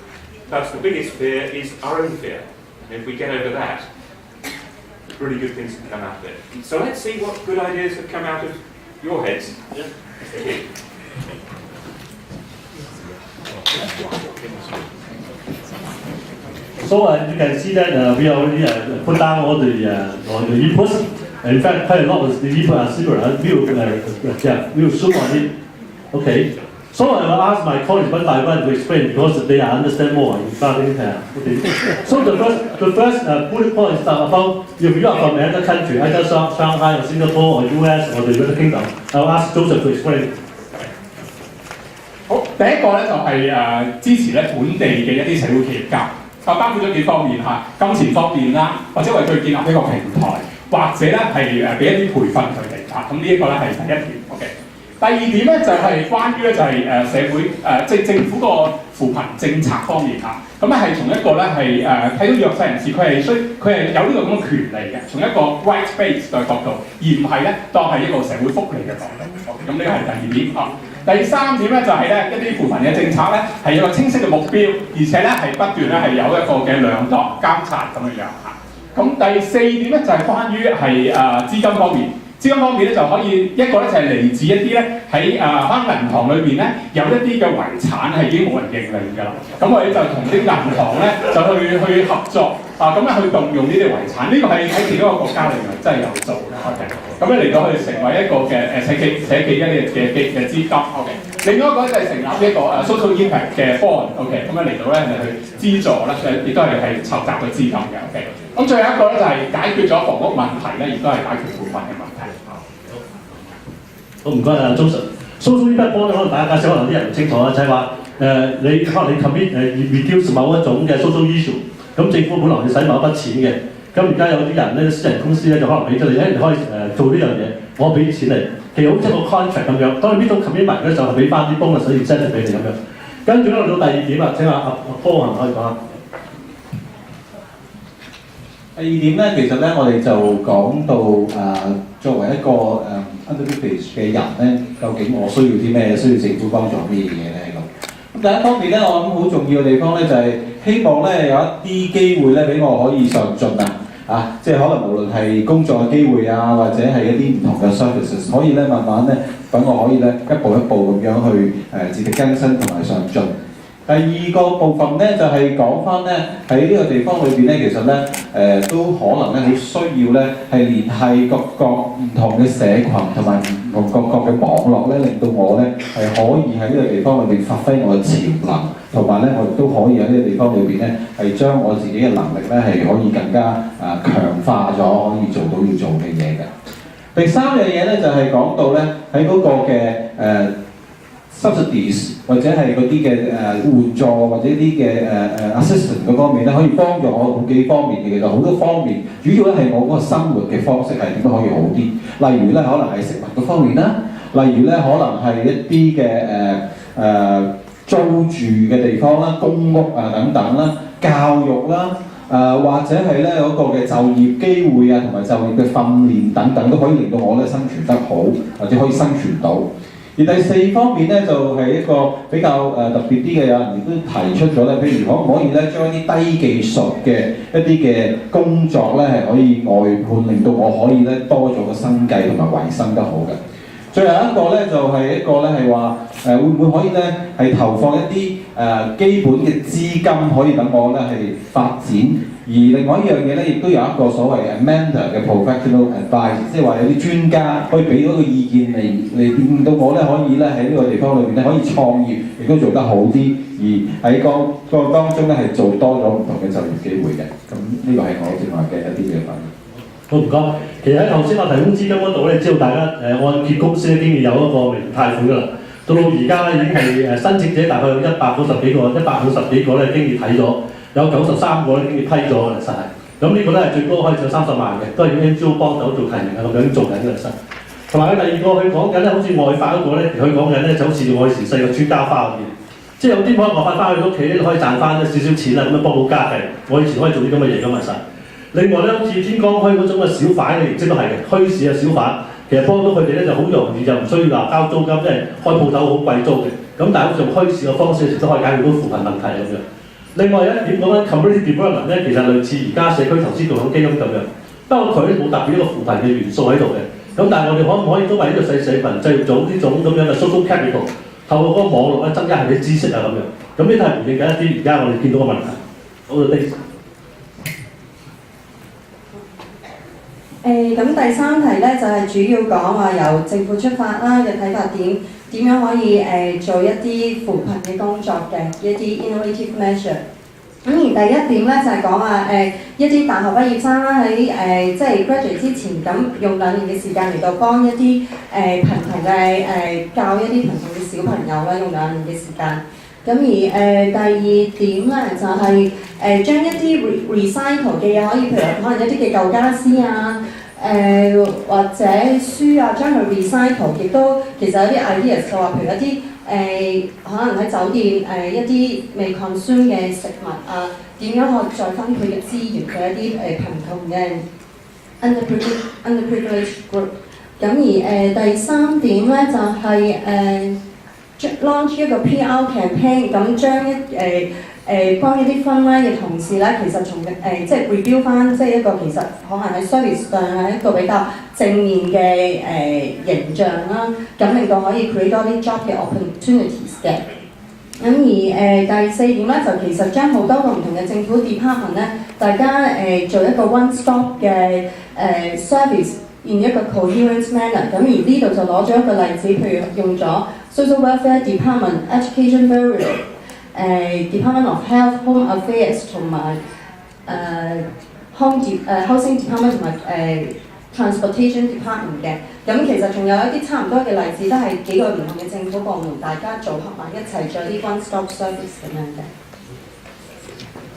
perhaps the biggest fear is our own fear. And if we get over that, really good things can come out of it. So let's see what good ideas have come out of your heads. Yeah. Thank you. So you can see that we already put down all the inputs. In fact, quite a lot of the input are similar. We'll zoom on it. Okay. So I will ask my colleagues one by one to explain because they understand more regarding okay. So the first bullet point is about if you are from another country, either Shanghai or Singapore or US or the United Kingdom. I will ask Joseph to explain. 好，第一個咧就係支持咧本地嘅一啲社會企業家，包括咗幾方面嚇，金錢方面啦，或者為佢建立一個平台，或者咧係俾一啲培訓佢哋嚇，咁呢一個咧係第一點 ，OK。第二點咧就係關於咧就係社會即係政府個扶貧政策方面嚇，咁咧係從一個咧係睇到弱勢人士佢係有呢個咁嘅權利嘅，從一個 right base 嘅角度，而唔係咧當係一個社會福利嘅角度。咁呢個係第二點啊。第三點咧就係咧一啲扶貧嘅政策咧係有個清晰嘅目標，而且咧係不斷咧係有一個嘅量度監察咁樣嚇。咁第四點咧就係關於係資金方面。資金方面咧就可以一個咧就係嚟自一啲咧喺可能銀行裏邊咧有一啲嘅遺產係已經冇人認領㗎啦，咁我哋就同啲銀行咧就去合作咁咧去動用呢啲遺產，呢個係喺其中一個國家裏面真係有做嘅 ，OK， 咁咧嚟到去成為一個嘅社企一嘅資金 ，OK， 另外一個就係成立一個social impact 嘅 bond，OK， 咁樣嚟到咧係去資助咧，亦都係籌集嘅資金嘅 ，OK， 咁最後一個咧就係解決咗房屋問題咧，亦都係解決扶貧嘅問題。好唔該啊 Joseph。social impact bond 可能大家解釋，可能啲人唔清楚啦，就係話你可能你 commit reduce 某一種嘅 social issue， 咁政府本來要使某一筆錢嘅，咁而家有啲人咧私人公司咧就可能俾咗你，你可以做呢樣嘢，我俾啲錢你，其實好似一個 contract 咁樣，當你呢種 commitment 咧就係俾翻啲 bonus 或者 incentive 俾你咁樣。跟住咧到第二點啦，請阿波可以講下。第二點咧，其實咧我哋就講到作為一個underprivileged 嘅人咧，究竟我需要啲咩？需要政府幫助咩嘢咧？咁第一方面咧，我諗好重要嘅地方咧，就係希望咧有一啲機會咧俾我可以上進即係可能無論係工作嘅機會啊，或者係一啲唔同嘅 services， 可以咧慢慢咧等我可以咧一步一步咁樣去自力更生同埋上進。第二個部分咧就係講翻咧喺呢個地方裏邊咧，其實咧都可能咧好需要咧係聯繫各個唔同嘅社群同埋唔同各個嘅網絡咧，令到我咧係可以喺呢個地方裏邊發揮我嘅潛能，同埋咧我亦都可以喺呢個地方裏邊咧係將我自己嘅能力咧係可以更加強化咗，可以做到要做嘅嘢嘅。第三樣嘢咧就係講到咧喺嗰個嘅subsidies 或者係嗰啲嘅援助或者啲嘅assistance 嗰方面咧，可以幫助我好幾方面嘅，其實好多方面，主要咧係我嗰個生活嘅方式係點樣可以好啲。例如咧，可能係食物嗰方面啦，例如咧可能係一啲嘅租住嘅地方啦、公屋等等啦、教育啦，或者係咧嗰個嘅就業機會啊，同埋就業嘅訓練等等，都可以令到我咧生存得好，或者可以生存到。而第四方面咧，就係、一個比較特別啲嘅，有人亦都提出咗咧，譬如可唔可以咧將一啲低技術嘅一啲嘅工作咧係可以外判，令到我可以咧多咗個生計同埋維生得好嘅。最後一個咧就係、一個咧係話會唔會可以咧係投放一啲基本嘅資金，可以等我咧係發展。而另外一樣嘢咧，亦都有一個所謂嘅 mentor 嘅 professional advice， 即係話有啲專家可以俾到個意見嚟令到我咧可以咧喺呢個地方裏邊咧可以創業，亦都做得好啲，而喺個當中咧係做多咗唔同嘅就業機會嘅。咁呢個係我正話嘅一啲嘅反應。好唔該。其實喺頭先我提供資金嗰度咧，知道大家按揭公司咧經已有一個微貸款㗎啦。到而家咧已經係申請者大概有190幾個，150幾個咧經已睇咗。有93個咧已經批咗嘅，實係。咁呢個咧係最高可以上30萬嘅，都係要 NGO 幫手做提名啊咁樣做緊嘅實。同埋佢第二個佢講緊咧，好似外發嗰個咧，佢講緊咧就好似我以前細個專家花嗰啲，即係有啲可能我翻去屋企咧可以賺翻少少錢啦，咁樣幫到家計。我以前可以做啲咁嘅嘢㗎嘛實。另外咧，好似天光墟嗰種嘅小販嘅形式都係嘅，墟市嘅小販，其實幫到佢哋咧就好容易，就唔需要話交租金，即係開鋪頭好貴租嘅。咁但係好似用墟市嘅方式，亦都可以解決到扶貧問題咁樣。另外一點講緊 community development 咧，其實類似而家社區投資共享基金咁樣，不過佢冇特別一個扶貧嘅元素喺度嘅。咁但係我哋可唔可以都為呢個細社群製造呢種咁樣嘅 social capital， 透過嗰個網絡咧增加佢啲知識啊咁樣。咁呢都係回應緊一啲而家我哋見到嘅問題。好嘅 ，Daisy。咁第三題咧就係、主要講話由政府出發啦嘅睇法點樣可以做一啲扶貧嘅工作嘅一啲 innovative measure。咁而第一點咧就係講話一啲大學畢業生啦喺即係 graduate 之前咁用2年嘅時間嚟到幫一啲貧窮嘅教一啲貧窮嘅小朋友啦，用2年嘅時間。咁而第二點咧就係將一啲 recycle 嘅嘢可以譬如可能一啲嘅舊傢俬啊。或者書啊，將佢 recycle， 亦都其實有啲 ideas 就話，譬如一啲可能喺酒店一啲未 consume 嘅食物啊，點樣可以再分配嘅資源俾一啲貧窮嘅 underprivileged group。咁而第三點咧就係launch 一個 PR campaign， 咁將幫一啲 frontline 嘅同事咧，其實從即係 review 翻，即係一個其實可能喺 service 上係一個比較正面嘅形象啦，咁令到可以 create 多啲 job 嘅 opportunities 嘅。咁而第四點咧，就其實將好多個唔同嘅政府 department 咧，大家做一個 one stop 嘅service in 一個 coherent manner。咁而呢度就攞咗一個例子，譬如用咗 social welfare department、education bureau。Department of Health、Home Affairs 同埋Housing Department 同埋Transportation Department 嘅，咁其實仲有一啲差唔多嘅例子，都係幾個唔同嘅政府部門大家組合埋一齊做啲 one stop service 咁樣嘅。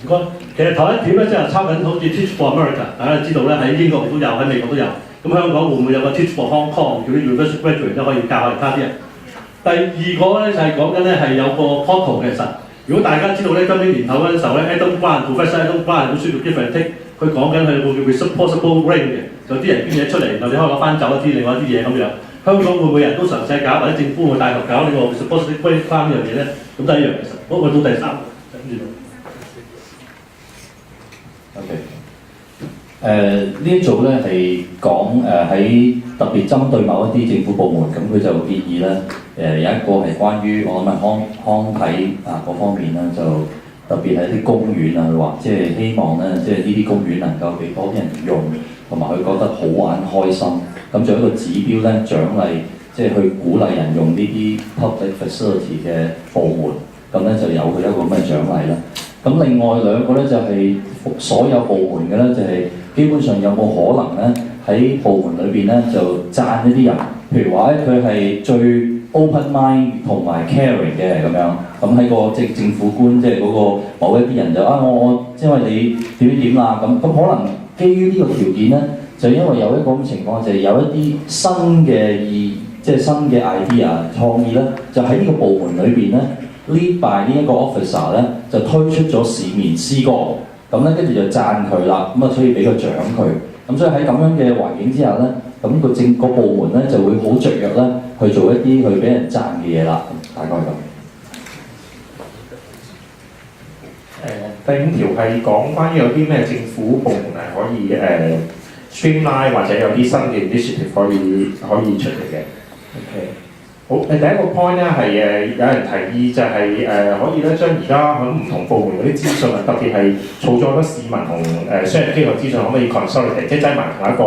唔該，其實頭一點咧，即係抄緊好似 Teach for America， 大家知道咧喺英國都有，喺美國都有。咁香港會唔會有個 Teach for Hong Kong， 叫啲 University Graduate 都可以教下其他啲人？第二個咧就係講緊咧係有個 portal 嘅實。如果大家知道咧，今年年頭嗰陣時候咧 ，Adam Grant、Professor Adam Grant 本書叫 Give and Take， 佢講緊佢個叫 Reciprocal Ring 嘅，就啲人捐嘢出嚟，然後你可以攞翻走一啲另外一啲嘢咁樣。香港會唔會人都嘗試搞，或者政府會帶頭搞呢個 Reciprocal Ring 翻呢樣嘢咧？咁都係一樣其實。好，我到第三個，跟住。OK。呢一組咧係講喺特別針對某一啲政府部門，咁佢就建議咧有一個係關於我諗係康體嗰方面咧，就特別係啲公園啊，佢話即係希望咧，即係呢啲公園能夠俾多啲人用，同埋佢覺得好玩開心，咁做一個指標咧獎勵，即係去鼓勵人用呢啲 public facility 嘅部門，咁咧就有佢一個咁嘅獎勵啦。咁另外兩個咧就係所有部門嘅咧就係。基本上有冇可能咧喺部門裏邊咧就讚一啲人，譬如話咧佢係最 open mind 同埋 caring 嘅咁樣，咁喺個即係政府官即係嗰個某一啲人就我因為你點啦咁可能基於呢個條件咧，就因為有一個咁嘅情況，就係有一啲新嘅即係新嘅 idea 創意咧，就喺呢個部門裏邊咧 lead by 呢一個 officer 咧就推出咗市面詩歌。咁咧跟住就讚佢啦，咁啊所以俾個獎佢。咁所以喺咁樣嘅環境之下咧，咁個部門咧就會好雀躍咧去做一啲去俾人讚嘅嘢啦，大概係咁。第5條係講關於有啲咩政府部門係可以streamline 或者有啲新嘅 initiative 可以出嚟嘅。OK， 好第一個 point 咧係有人提議就係可以咧將而家喺唔同部門嗰啲資訊啊，特別係儲咗好多市民同商業機構資訊，可唔可以 consolidate， 即係擠埋同一個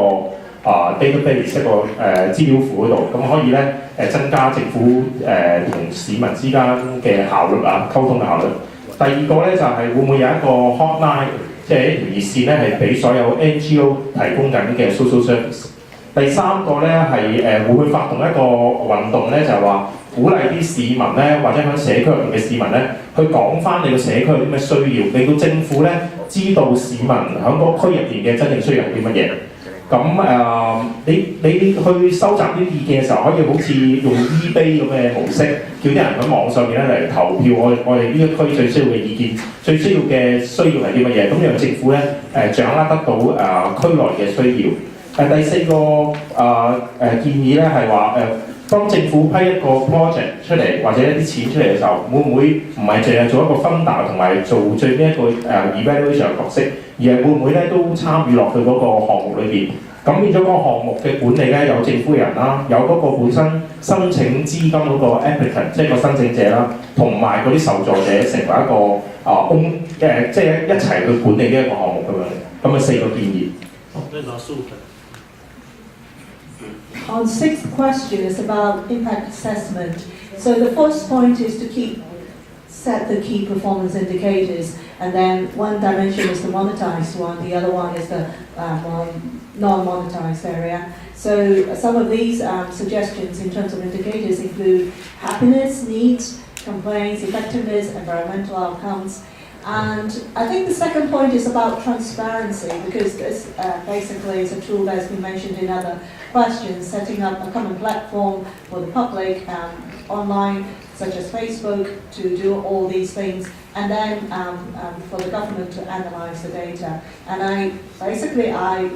database 一個資料庫嗰度，咁可以咧增加政府同市民之間嘅效率啊，溝通嘅效率。第二個咧就係會唔會有一個 hotline， 即係一條熱線咧係俾所有 NGO 提供緊嘅 social service。第三個咧係會唔會發動一個運動咧，就係話鼓勵啲市民咧，或者喺社區入面嘅市民咧，去講翻你個社區有啲咩需要，令到政府咧知道市民喺個區入邊嘅真正需要係啲乜嘢。咁你去收集啲意見嘅時候，可以好似用 eBay 咁嘅模式，叫啲人喺網上面咧嚟投票，我哋呢一區最需要嘅意見，最需要嘅需要係啲乜嘢？咁讓政府咧掌握得到區內嘅需要。第四個建議咧係話當政府批一個 project 出嚟或者一啲錢出嚟嘅時候，會唔會唔係淨係做一個分達同埋做最尾一個evaluation 嘅角色，而係會唔會咧都參與落去嗰個項目裏邊？咁變咗嗰個項目嘅管理咧有政府人啦，有嗰個本身申請資金嗰個 applicant， 即係個申請者啦，同埋嗰啲受助者成為一個即係一齊去管理呢一個項目咁樣。咁啊4個建議。On 6th question is about impact assessment. So the first point is to set the key performance indicators, and then one dimension is the monetized one, the other one is the more non-monetized area. So some of these suggestions in terms of indicators include happiness, needs, complaints, effectiveness, environmental outcomes. And I think the second point is about transparency, because this basically is a tool that's been mentioned in other questions, setting up a common platform for the public online, such as Facebook, to do all these things, and then for the government to analyze the data. And I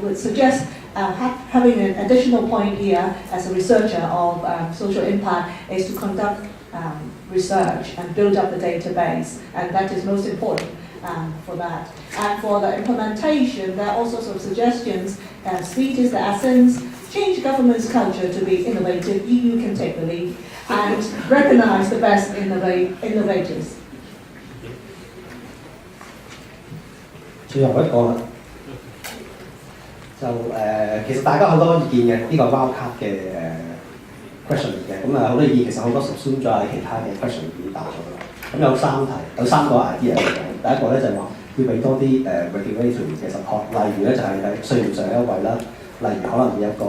would suggest having an additional point here as a researcher of social impact is to conduct research and build up the database, and that is most important for that. And for the implementation, there are all sorts of suggestions. Speed is the essence. Change government's culture to be innovative. EU can take the lead and recognize the best innovators. 最後一個啦，就其實大家好多意見嘅，呢個 wildcard 嘅question 嚟嘅，咁好多意見其實好多 subsume 咗喺其他嘅 question 已經答咗啦。咁有三個 idea 嚟講，第一個咧就係話要俾多啲regulatory 嘅 support， 例如咧就係喺稅務上嘅優惠啦，例如可能有一個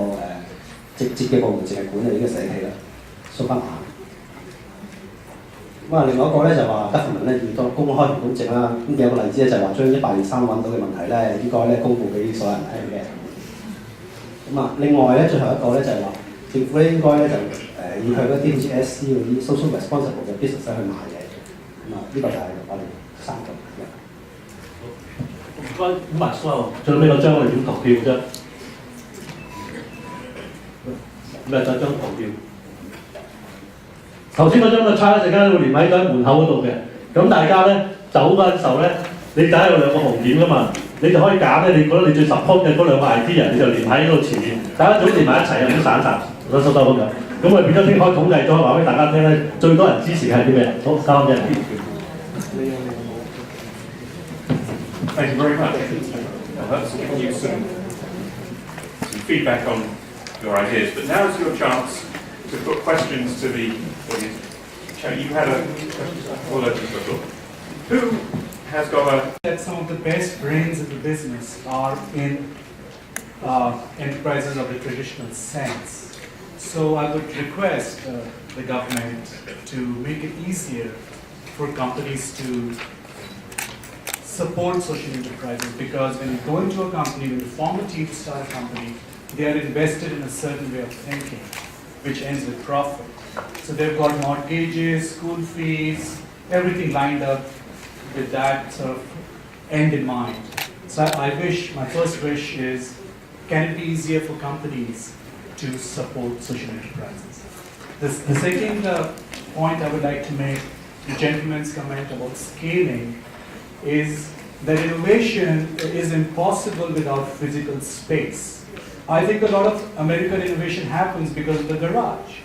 直接嘅部門淨係管理呢個社企啦，縮翻下。咁另外一個咧就話 government 咧要多公開同公正啦。咁有個例子咧就係話將1823揾到嘅問題咧應該咧公佈俾所有人聽嘅。咁另外咧最後一個咧就係話政府咧應該咧就要向一啲好似 SC 嗰啲 social responsible 嘅 business 去賣嘢。呢個就係我哋3個。唔該，咁埋數，最尾嗰張我哋點投票啫？咁就張投票。頭先嗰張嘅差一陣間會連喺間門口嗰度嘅，咁大家咧走嗰陣時候咧，你睇有2個紅點噶嘛，你就可以揀咧，你覺得你最 support 嘅嗰2個 idea， 你就連喺嗰度前面，大家總連埋一齊，又唔好散散，收咁樣。咁我哋變咗先可以統計咗，話俾大家聽咧，最多人支持係啲咩？好，交俾人。Thank you very much. That's given you some feedback on your ideas, but now's your chance to put questions to the audience. You had a question. Who has got a... That some of the best brains of the business are in enterprises of the traditional sense. So I would request the government to make it easier for companies to support social enterprises, because when you go into a company, when you form a team to start a company, they are invested in a certain way of thinking, which ends with profit. So they've got mortgages, school fees, everything lined up with that sort of end in mind. So my first wish is, can it be easier for companies to support social enterprises? The second point I would like to make, the gentleman's comment about scaling, is that innovation is impossible without physical space. I think a lot of American innovation happens because of the garage,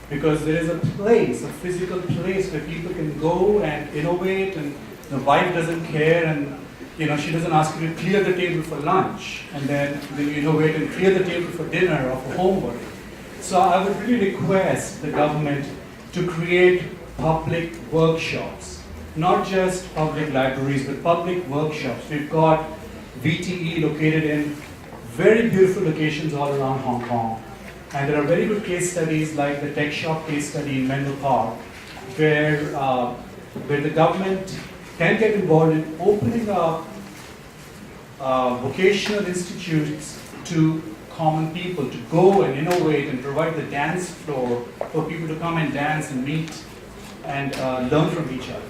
because there is a place, a physical place where people can go and innovate, and the wife doesn't care, and she doesn't ask you to clear the table for lunch, and then you innovate and clear the table for dinner or for homework. So I would really request the government to create public workshops, not just public libraries, but public workshops. We've got VTE located in very beautiful locations all around Hong Kong. And there are very good case studies like the Tech Shop case study in Menlo Park, where the government can get involved in opening up vocational institutes to common people to go and innovate and provide the dance floor for people to come and dance and meet and learn from each other.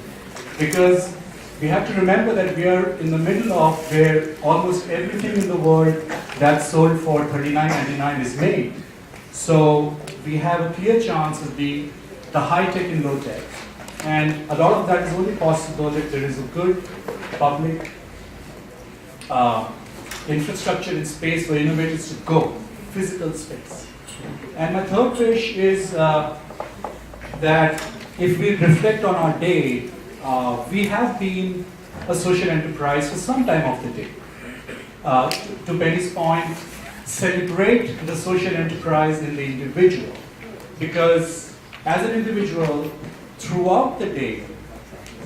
Because we have to remember that we are in the middle of where almost everything in the world that's sold for $39.99 is made. So we have a clear chance of being the high-tech and low-tech. And a lot of that is only possible if there is a good public infrastructure and space for innovators to go, physical space. And my third wish is that if we reflect on our day, we have been a social enterprise for some time of the day. To Penny's point, celebrate the social enterprise in the individual, because as an individual, throughout the day,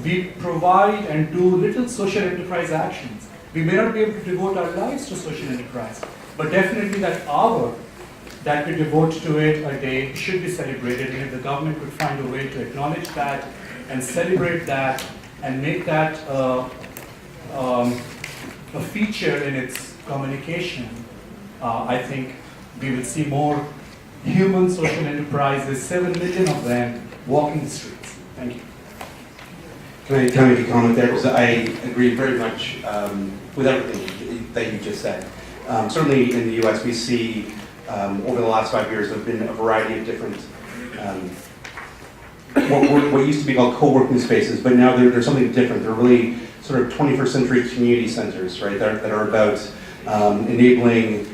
we provide and do little social enterprise actions. We may not be able to devote our lives to social enterprise, but definitely that hour that we devote to it a day should be celebrated, and if the government could find a way to acknowledge that and celebrate that and make that a feature in its communication, I think we will see more human social enterprises, 7 million of them, walking the streets. Thank you. Can I make a comment there? Because I agree very much with everything that you just said. Certainly in the US, we see over the last 5 years, there have been a variety of different what used to be called co-working spaces, but now there's something different. They're really sort of 21st century community centers, right, that are about enabling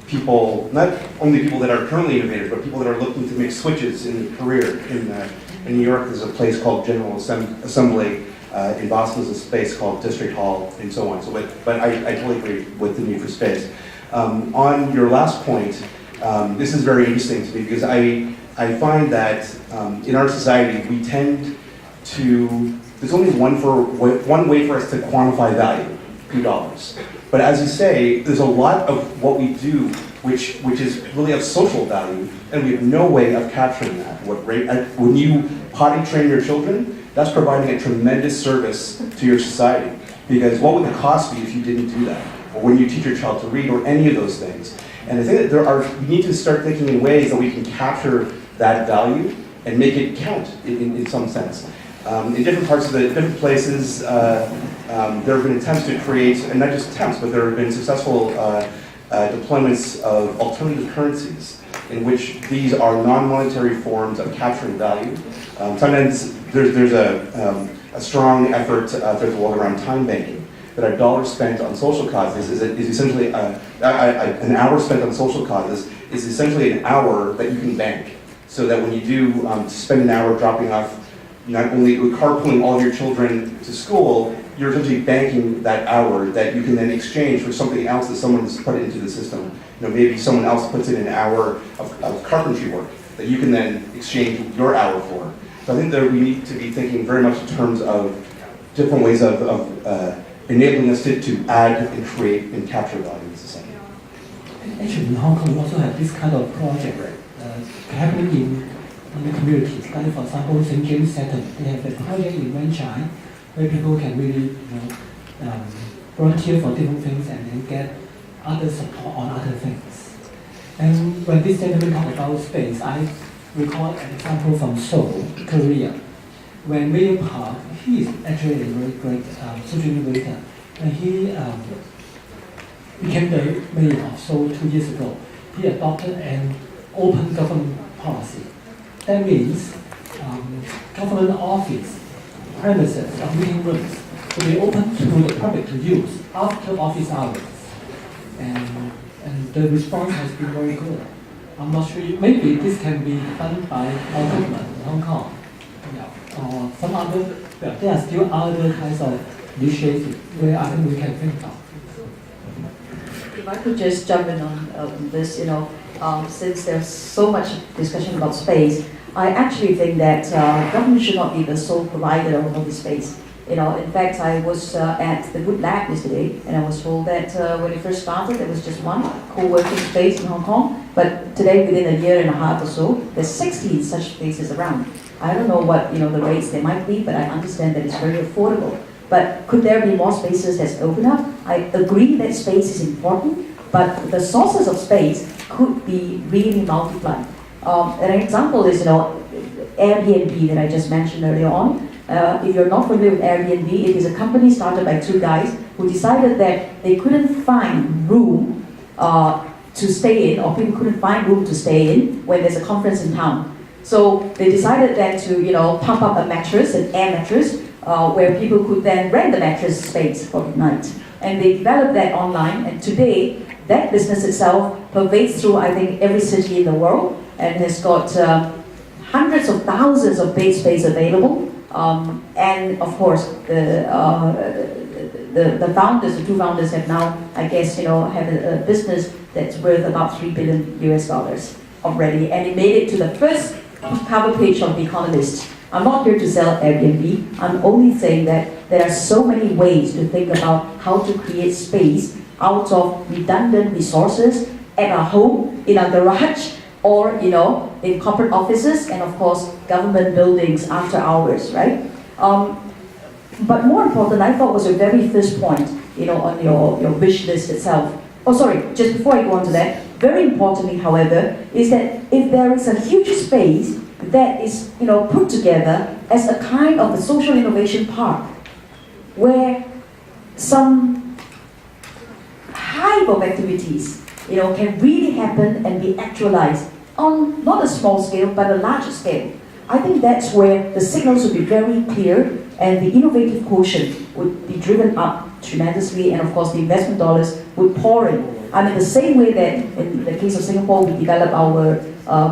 people, not only people that are currently innovators, but people that are looking to make switches in their career. In New York, there's a place called General Assembly. In Boston, there's a space called District Hall, and so on. So, but I totally agree with the need for space. On your last point, this is very interesting to me because I find that in our society, we tend to, there's only one way for us to quantify value, $2. But as you say, there's a lot of what we do which is really of social value, and we have no way of capturing that. When you potty train your children, that's providing a tremendous service to your society. Because what would the cost be if you didn't do that? Or when you teach your child to read, or any of those things. And I think that we need to start thinking in ways that we can capture that value and make it count in some sense. In different parts of different places, there have been attempts to create, and not just attempts, but there have been successful deployments of alternative currencies in which these are non-monetary forms of capturing value. Sometimes there's a strong effort throughout the world around time banking, that a dollar spent on social causes is essentially, an hour spent on social causes is essentially an hour that you can bank. So that when you do spend an hour dropping off, not only carpooling all of your children to school, you're essentially banking that hour that you can then exchange for something else that someone has put into the system. Maybe someone else puts in an hour of carpentry work that you can then exchange your hour for. So I think that we need to be thinking very much in terms of different ways of enabling us to add and create and capture value in society. Actually, in Hong Kong, we also have this kind of project happening in the communities. Like for example, St. James Settle, they have a project in Wenchai where people can really volunteer for different things and then get other support on other things. And when this gentleman talked about space, I recall an example from Seoul, Korea. When Mayor Park, he is actually a very great social innovator. and he became the mayor of Seoul 2 years ago. He adopted an open government policy. That means government office, premises, or meeting rooms will be open to the public to use after office hours. And the response has been very good. I'm not sure, maybe this can be done by our government in Hong Kong. Or some other, there are still other kinds of initiatives where I think we can think of. If I could just jump in on this, since there's so much discussion about space, I actually think that government should not be the sole provider of all the space. In fact, I was at the Wood Lab yesterday, and I was told that when it first started, there was just one co-working space in Hong Kong, but today, within a year and a half or so, there's 60 such spaces around. I don't know what the rates there might be, but I understand that it's very affordable. But could there be more spaces that's open up? I agree that space is important, but the sources of space could be really multiplied. An example is, Airbnb that I just mentioned earlier on. If you're not familiar with Airbnb, it is a company started by two guys who decided that they couldn't find room to stay in, or people couldn't find room to stay in when there's a conference in town. So they decided then to, pump up a mattress, an air mattress, where people could then rent the mattress space for the night. And they developed that online, and today, that business itself pervades through, I think, every city in the world, and has got hundreds of thousands of bed space available. And of course, the founders, the two founders have now, I guess, have a business that's worth about $3 billion already. And it made it to the first cover page of The Economist. I'm not here to sell Airbnb. I'm only saying that there are so many ways to think about how to create space out of redundant resources at our home, in our garage, or in corporate offices, and of course government buildings after hours, right? But more important, I thought, was your very first point, on your wish list itself. Oh, sorry, just before I go on to that, very importantly, however, is that if there is a huge space that is, put together as a kind of a social innovation park, where some hive of activities can really happen and be actualized on not a small scale, but a larger scale. I think that's where the signals would be very clear, and the innovative quotient would be driven up tremendously, and of course the investment dollars would pour in. I mean, the same way that in the case of Singapore, we developed our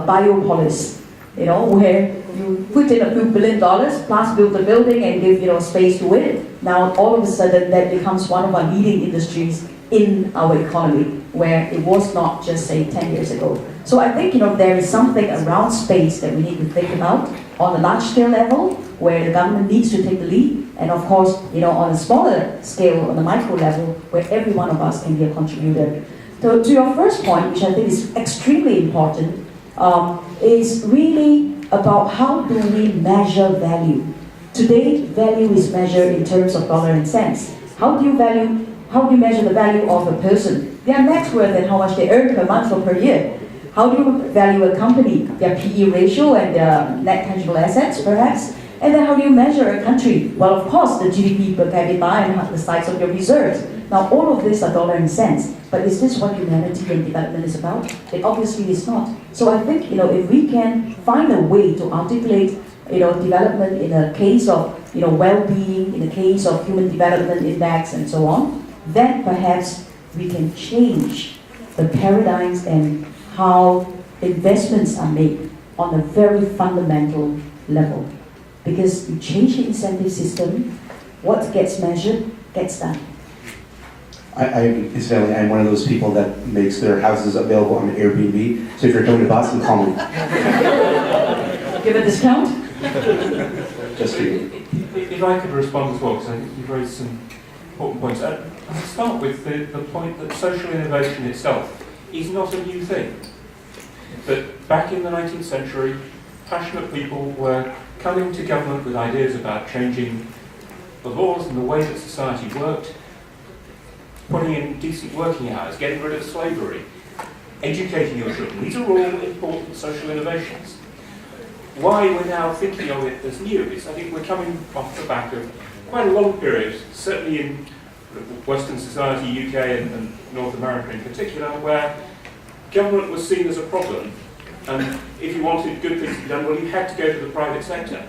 biopolis, where you put in a few $1 billion, plus build the building and give space to it. Now all of a sudden that becomes one of our leading industries in our economy, where it was not just, say, 10 years ago. So I think, there is something around space that we need to think about on a large scale level, where the government needs to take the lead, and of course, on a smaller scale, on a micro level, where every one of us can be a contributor. So to your first point, which I think is extremely important, is really about how do we measure value. Today, value is measured in terms of dollar and cents. How do you measure the value of a person? Their net worth and how much they earn per month or per year. How do you value a company? Their PE ratio and their net tangible assets, perhaps? And then how do you measure a country? Well, of course, the GDP per capita and the size of your reserves. Now, all of this are dollar and cents. But is this what humanity and development is about? It obviously is not. So I think, if we can find a way to articulate, development in a case of, well-being, in a case of human development index and so on, then perhaps we can change the paradigms and how investments are made on a very fundamental level. Because you change the incentive system, what gets measured gets done. Incidentally, I'm one of those people that makes their houses available on Airbnb. So if you're coming to Boston, call me. Give a discount? Just for you. If I could respond as well, because I think you've raised some important points. I'll start with the point that social innovation itself is not a new thing. That back in the 19th century, passionate people were coming to government with ideas about changing the laws and the way that society worked, putting in decent working hours, getting rid of slavery, educating your children. These are all important social innovations. Why we're now thinking of it as new is I think we're coming off the back of quite a long period, certainly in Western society, UK and North America in particular, where government was seen as a problem, and if you wanted good things to be done, well, you had to go to the private sector.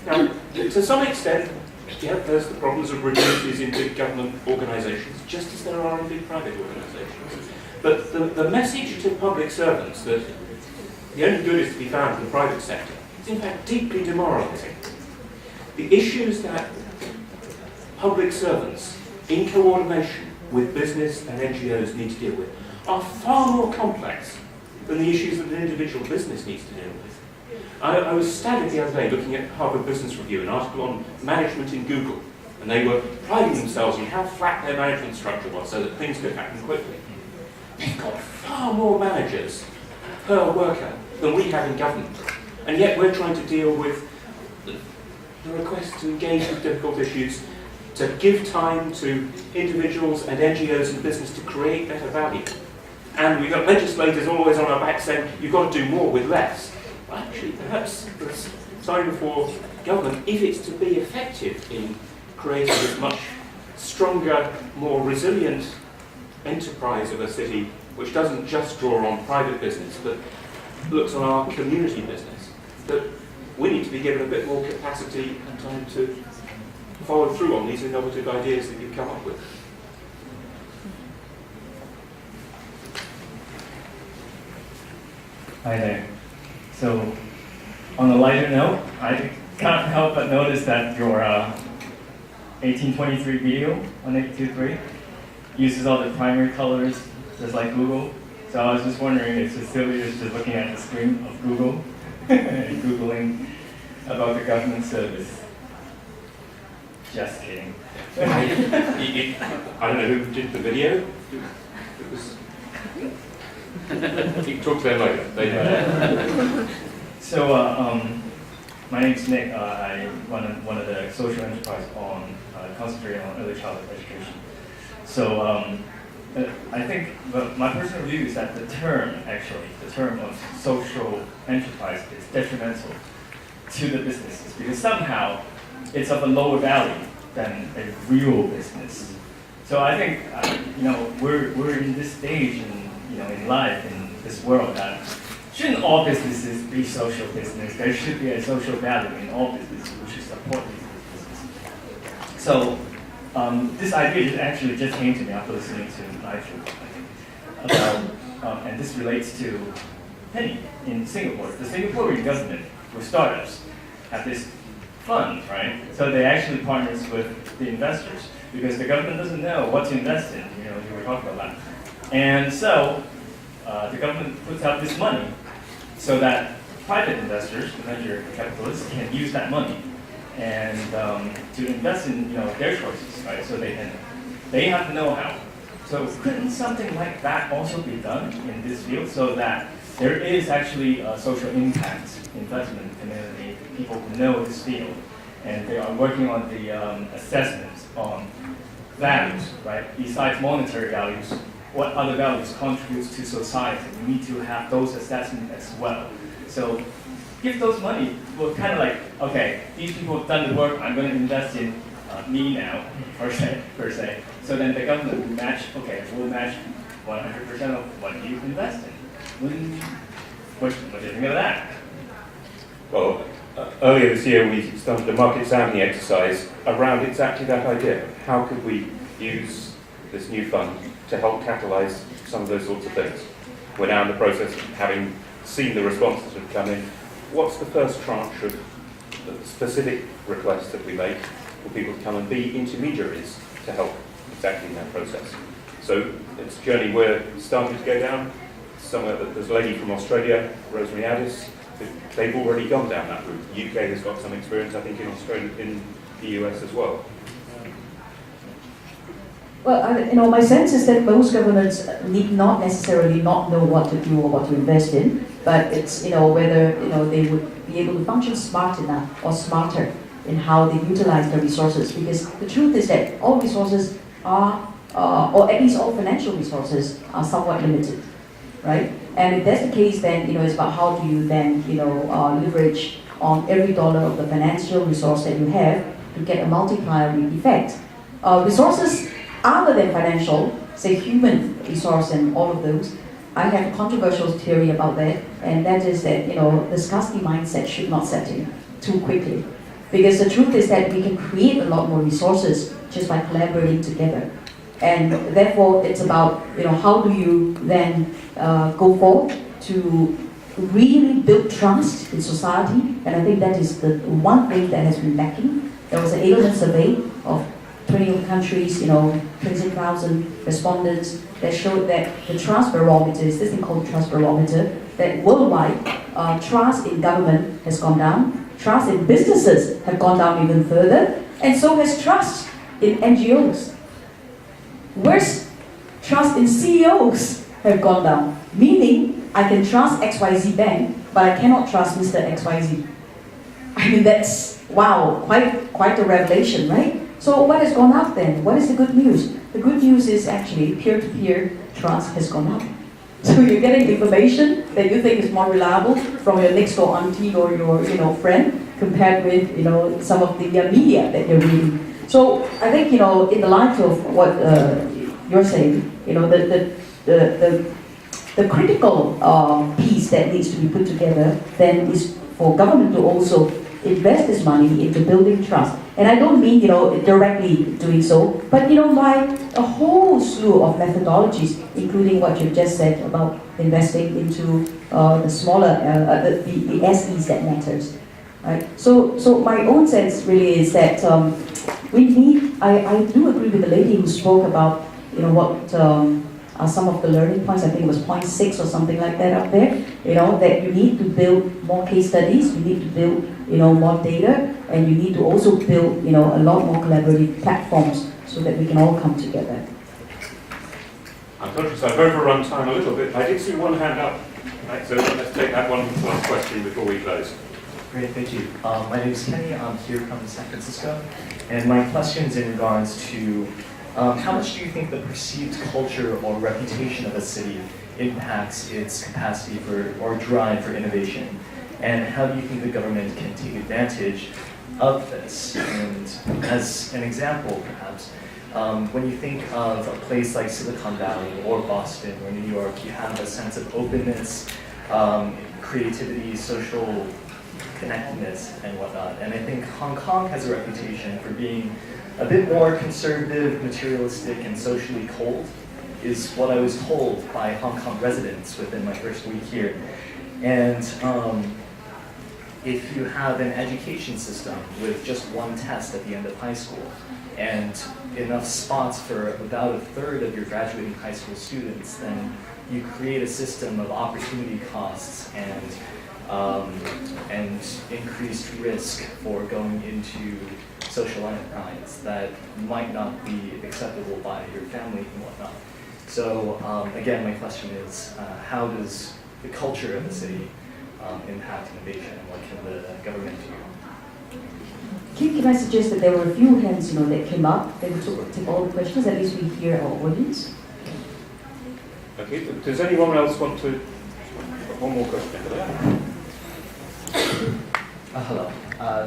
Now, to some extent, yeah, there's the problems of redundancies in big government organisations, just as there are in big private organisations. But the message to public servants that the only good is to be found in the private sector is in fact deeply demoralising. The issues that public servants, in coordination with business and NGOs, need to deal with are far more complex than the issues that an individual business needs to deal with. I was staggered the other day looking at Harvard Business Review, an article on management in Google, and they were priding themselves on how flat their management structure was so that things could happen quickly. They've got far more managers per worker than we have in government, and yet we're trying to deal with the request to engage with difficult issues, to give time to individuals and NGOs and business to create better value. And we've got legislators always on our back saying, you've got to do more with less. Well, actually, perhaps it's time for government, if it's to be effective in creating this much stronger, more resilient enterprise of a city, which doesn't just draw on private business, but looks on our community business, that we need to be given a bit more capacity and time to follow through on these innovative ideas that you've come up with. Hi there. So, on a lighter note, I can't help but notice that your 1823 video, 1823, uses all the primary colors just like Google. So I was just wondering if Cecilia is just looking at the screen of Google and Googling about the government service. Just kidding. I don't know who did the video. It was. You can talk to them later. So, my name's Nick. I run one of the social enterprises on concentrating on early childhood education. So, I think my personal view is that the term of social enterprise is detrimental to the businesses because somehow it's of a lower value than a real business. So I think we're in this stage in life in this world that shouldn't all businesses be social business? There should be a social value in all businesses. We should support these businesses. So this idea actually just came to me after listening to Nigel about, and this relates to Penny in Singapore. The Singaporean government with startups have this fund, right? So they actually partners with the investors because the government doesn't know what to invest in. You were talking about that. And so the government puts out this money so that private investors, the venture capitalists, can use that money and to invest in their choices, right? So they have the know-how. So couldn't something like that also be done in this field so that there is actually a social impact investment community, people who know this field, and they are working on the assessments on values, right? Besides monetary values, what other values contribute to society? We need to have those assessments as well. So give those money, well, kind of like, okay, these people have done the work, I'm going to invest in me now, per se. So then the government will match, okay, we'll match 100% of what you invest in. What do you think of that? Well, earlier this year we started a market sounding exercise around exactly that idea. How could we use this new fund to help catalyse some of those sorts of things? We're now in the process of having seen the responses that have come in. What's the first tranche of specific requests that we make for people to come and be intermediaries to help exactly in that process? So it's a journey we're starting to go down. Somewhere that there's a lady from Australia, Rosemary Addis, they've already gone down that route. The UK has got some experience, I think, in Australia, in the US as well. Well, my sense is that most governments need not necessarily not know what to do or what to invest in, but it's whether they would be able to function smart enough or smarter in how they utilize their resources. Because the truth is that all resources are, or at least all financial resources, are somewhat limited, right? And if that's the case, then it's about how do you then leverage on every dollar of the financial resource that you have to get a multiplier effect. Resources other than financial, say human resource and all of those, I have a controversial theory about that, and that is that the scarcity mindset should not set in too quickly. Because the truth is that we can create a lot more resources just by collaborating together. And therefore, it's about how do you then go forward to really build trust in society, and I think that is the one thing that has been lacking. There was an Edelman survey of 20 countries, 26,000 respondents that showed that the trust barometer, is this thing called the trust barometer, that worldwide trust in government has gone down, trust in businesses have gone down even further, and so has trust in NGOs. Where's trust in CEOs have gone down, meaning I can trust XYZ bank, but I cannot trust Mr. XYZ. I mean, that's, wow, quite a revelation, right? So what has gone up then? What is the good news? The good news is actually peer-to-peer trust has gone up. So you're getting information that you think is more reliable from your next door auntie or your friend compared with some of the media that you're reading. So I think in the light of what you're saying, the critical piece that needs to be put together then is for government to also invest this money into building trust. And I don't mean directly doing so, but by a whole slew of methodologies, including what you've just said about investing into the smaller, the SEs that matters. Right? So my own sense really is that we need, I do agree with the lady who spoke about what are some of the learning points. I think it was point 6 or something like that up there, that you need to build more case studies, you need to build more data, and you need to also build a lot more collaborative platforms so that we can all come together. I'm conscious I've overrun time a little bit. I did see one hand up, right, so let's take that one last question before we close. Great, thank you. My name is Kenny. I'm here from San Francisco, and my question is in regards to how much do you think the perceived culture or reputation of a city impacts its capacity for or drive for innovation? And how do you think the government can take advantage of this? And as an example, perhaps, when you think of a place like Silicon Valley or Boston or New York, you have a sense of openness, creativity, social connectedness, and whatnot. And I think Hong Kong has a reputation for being a bit more conservative, materialistic, and socially cold, is what I was told by Hong Kong residents within my first week here. And if you have an education system with just one test at the end of high school and enough spots for about a third of your graduating high school students, then you create a system of opportunity costs and increased risk for going into social enterprise that might not be acceptable by your family and whatnot. So again, my question is, how does the culture of the city impact innovation, and what can the government do? Can I suggest that there were a few hands that came up, that we take all the questions, at least we hear our audience. Okay, does anyone else want to, one more question for that? Hello,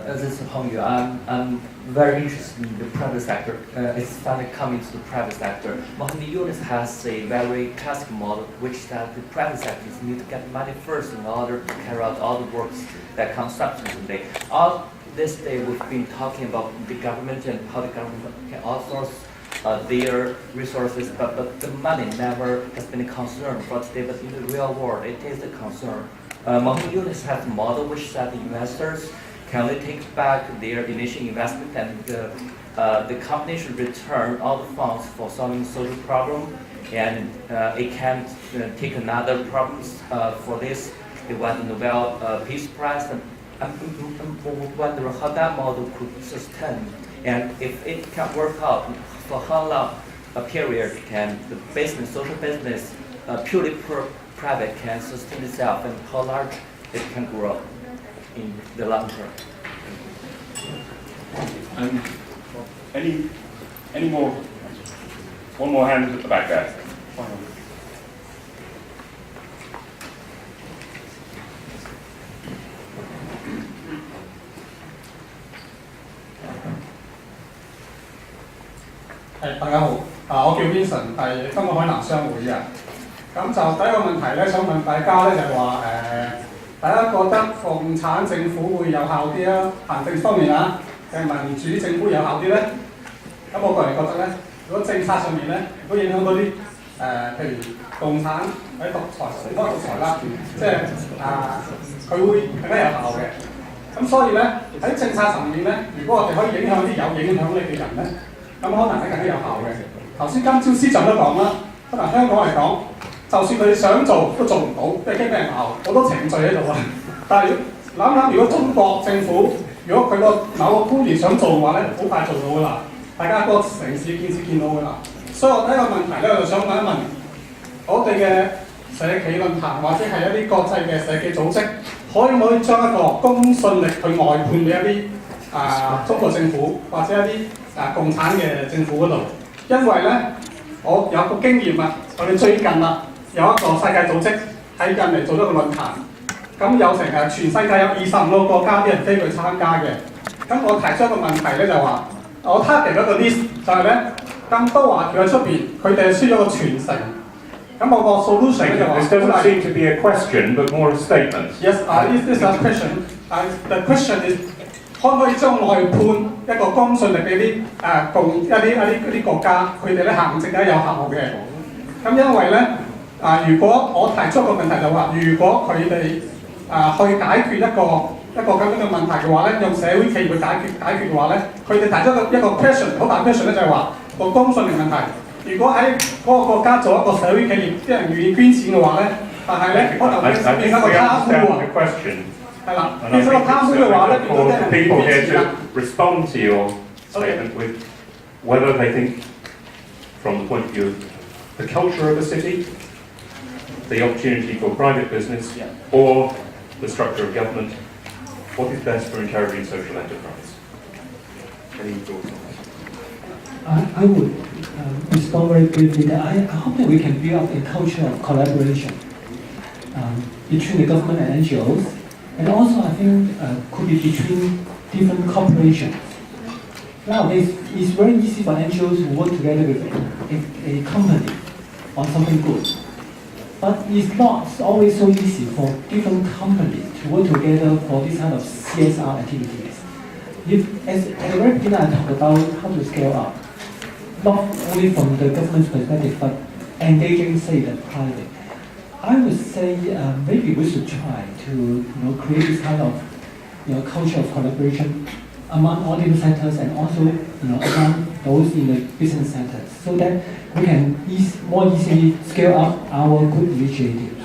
this is Hong Yu. I'm very interested in the private sector. It's finally coming to the private sector. Mohammed Yunus has a very classic model, which is that the private sectors need to get money first in order to carry out all the works that come subsequently. All this day we've been talking about the government and how the government can outsource their resources, but the money never has been a concern for today, but in the real world it is a concern. Mohammed Yunus has a model which said the investors can only take back their initial investment, and the company should return all the funds for solving social problem, and it can take another problems for this. It won the Nobel Peace Prize, and I'm wondering how that model could sustain, and if it can work out, for how long a period can the business, social business, purely private can sustain itself, and how large it can grow in the long term. Any more? One more hand at the back there. Hi, 大家好，我叫 Vincent， 係香港海南商會嘅。咁就第一個問題咧，想問大家咧就係話大家覺得共產政府會有效啲啊？行政方面啊，定民主政府有效啲咧？咁我個人覺得咧，如果政策上面咧，如果影響到啲譬如共產或者獨裁，唔好話獨裁啦，即係佢會更加有效嘅。咁所以咧喺政策層面咧，如果我哋可以影響啲有影響力嘅人咧，咁可能係更加有效嘅。頭先今朝司長都講啦，可能香港嚟講，就算佢哋想做都做唔到，因為驚俾人鬧，好多程序喺度啊。但係諗，如果中國政府如果佢個某個官員想做嘅話咧，好快做到噶啦。大家個城市建設見到噶啦。所以我第一個問題咧，我就想問一問我哋嘅社企論壇或者係一啲國際嘅社企組織，可唔可以將一個公信力去外判俾一啲中國政府或者一啲共產嘅政府嗰度？因為咧，我有個經驗啊，我哋最近啊有一個世界組織喺印尼做咗個論壇，咁有成全世界有25個國家啲人飛去參加嘅。咁我提出一個問題咧，就話我 target 嗰個 list 就係咧，咁多華僑喺出邊，佢哋係輸咗個傳承。咁我個 solution 咧就話 This doesn't seem to be a question, but more a statement. Yes, this is a question. The question is 可唔可以將外判一個公信力嘅一啲國家，佢哋咧行政係有效嘅。咁因為咧如果我提出一個問題就話，如果佢哋去解決一個咁樣嘅問題嘅話咧，用社會企業去解決嘅話咧，佢哋提出一個 question 好大 question 咧，就係話個公信力問題。如果喺嗰個國家做一個社會企業，啲人願意捐錢嘅話咧，但係咧可能會變成一個貪污啊。係啦，變成個貪污嘅話咧，變咗啲人捐錢啦。Respond to your statement with whether they think, from the point of view of the culture of a city, the opportunity for private business, or the structure of government, what is best for encouraging social enterprise? Any thoughts on that? I would respond very briefly that I hope that we can build up a culture of collaboration between the government and NGOs, and also I think could be between different corporations. Nowadays, it's very easy for NGOs to work together with a company on something good. But it's not always so easy for different companies to work together for this kind of CSR activities. At the very beginning, I talked about how to scale up, not only from the government's perspective, but engaging, say, the private. I would say maybe we should try to create this kind of culture of collaboration among all different sectors and also among those in the business sectors, so that we can more easily scale up our good initiatives.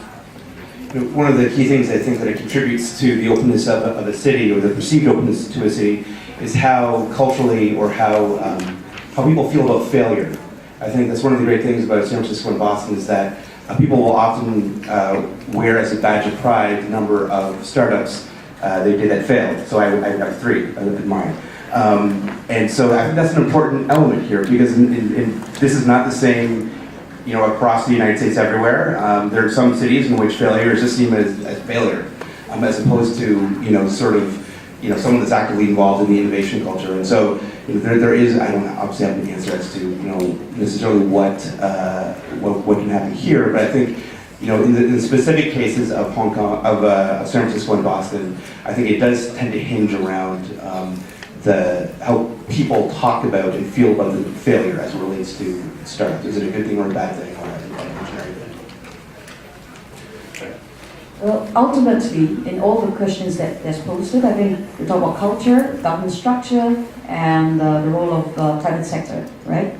One of the key things I think that it contributes to the openness of a city, or the perceived openness to a city, is how culturally or how people feel about failure. I think that's one of the great things about San Francisco and Boston is that people will often wear as a badge of pride the number of startups they did that failed. So I have 3. I live in mine. And so I think that's an important element here, because this is not the same across the United States everywhere. There are some cities in which failure is just seen as failure, as opposed to someone that's actively involved in the innovation culture. And so there is, I don't obviously have an answer as to necessarily what can happen here, but I think in the specific cases of Hong Kong, of San Francisco and Boston, I think it does tend to hinge around how people talk about and feel about the failure as it relates to startups. Is it a good thing or a bad thing? Well, ultimately, in all the questions that's posted, I think we talk about culture, government structure, and the role of the private sector, right?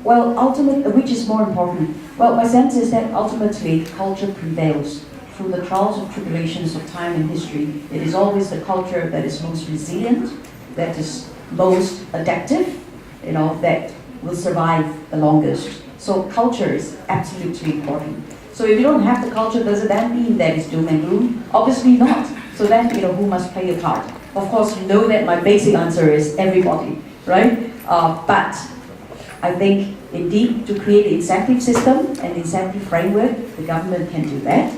Well, ultimately, which is more important? Well, my sense is that ultimately culture prevails. Through the trials and tribulations of time and history, it is always the culture that is most resilient, that is most adaptive, that will survive the longest. So culture is absolutely important. So if you don't have the culture, does it then mean that it's doom and gloom? Obviously not. So then, who must play a part? Of course, you know that my basic answer is everybody, right? But I think, indeed, to create an incentive system and incentive framework, the government can do that.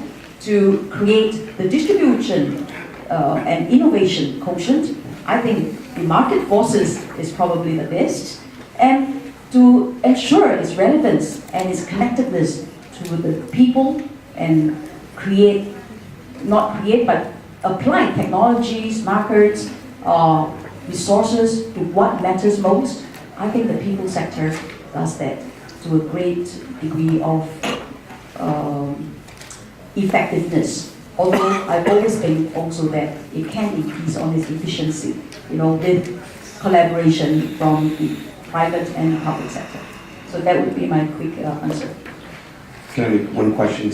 To create the distribution and innovation quotient, I think the market forces is probably the best. And to ensure its relevance and its connectedness to the people and but apply technologies, markets, resources to what matters most. I think the people sector does that to a great degree of effectiveness. Although I've always think also that it can increase on its efficiency, with collaboration from the private and public sector. So that would be my quick answer. Can I make one question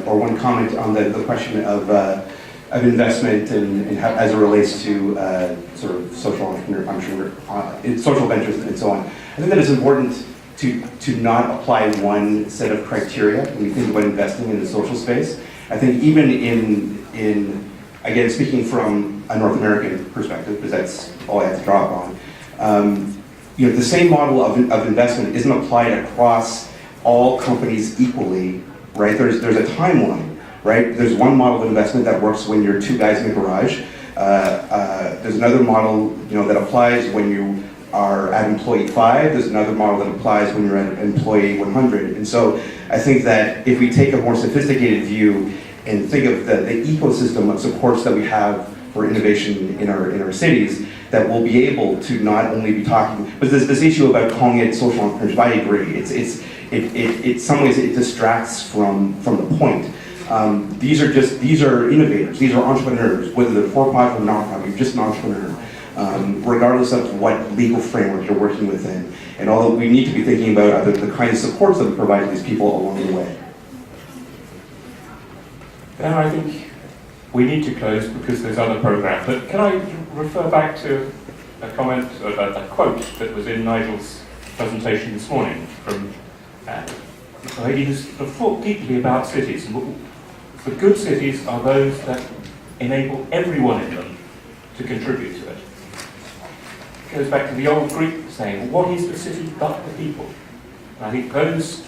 or one comment on the question of investment and how, as it relates to sort of social social ventures and so on? I think that it's important to not apply one set of criteria when you think about investing in the social space. I think even in again, speaking from a North American perspective, because that's all I have to draw upon, the same model of investment isn't applied across all companies equally, right? There's a timeline, right? There's one model of investment that works when you're two guys in a garage. There's another model, that applies when you are at employee 5. There's another model that applies when you're at employee 100. And so I think that if we take a more sophisticated view and think of the ecosystem of supports that we have for innovation in our cities, that we'll be able to not only be talking, but there's this issue about calling it social entrepreneurship. I agree. In some ways it distracts from the point. These are innovators. These are entrepreneurs, whether they're for-profit or not-profit. You're just an entrepreneur, regardless of what legal framework you're working within. And although we need to be thinking about the kind of supports that we provide to these people along the way. Now I think we need to close because there's other programs. But can I refer back to a comment, a quote that was in Nigel's presentation this morning from a lady who's thought deeply about cities. And the good cities are those that enable everyone in them to contribute to it. It goes back to the old Greek saying, what is the city but the people? And I think those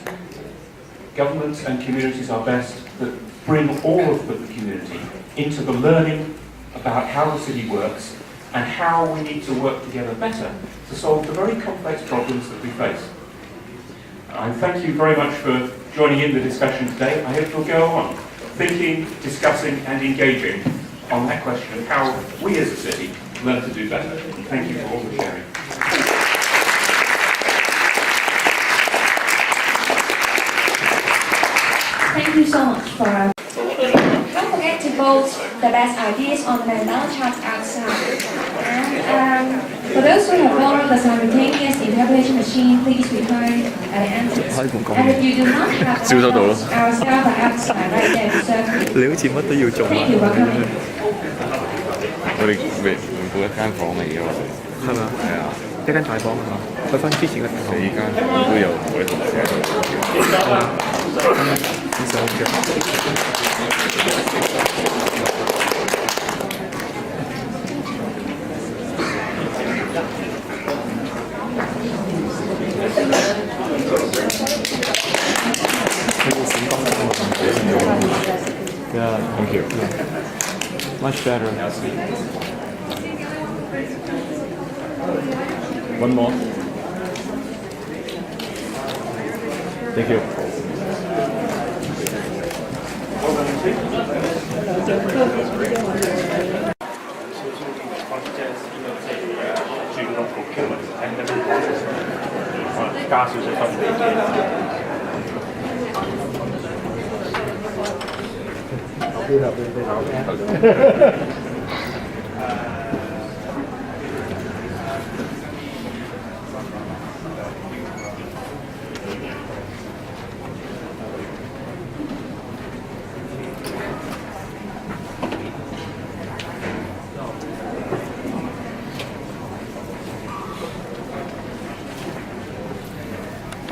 governments and communities are best that bring all of the community into the learning about how the city works and how we need to work together better to solve the very complex problems that we face. I thank you very much for joining in the discussion today. I hope you'll go on thinking, discussing and engaging on that question of how we as a city learn to do better. And thank you for all the sharing. Thank you so much for. Don't forget to vote the best ideas on the Mandela chat outside. And for those who have borrowed the simultaneous interpretation machine, please return at the entrance. And if you do not have our staff are outside right there to serve you. Thank you for coming. 我哋未換到一間房嚟嘅喎，係咪啊？係啊，一間大房係嘛？去翻之前嘅大房。4間都有我哋同事喺度。係啊，其實好嘅。Yeah, thank you. Much better. One more. Thank you. Đi hợp với nó nha.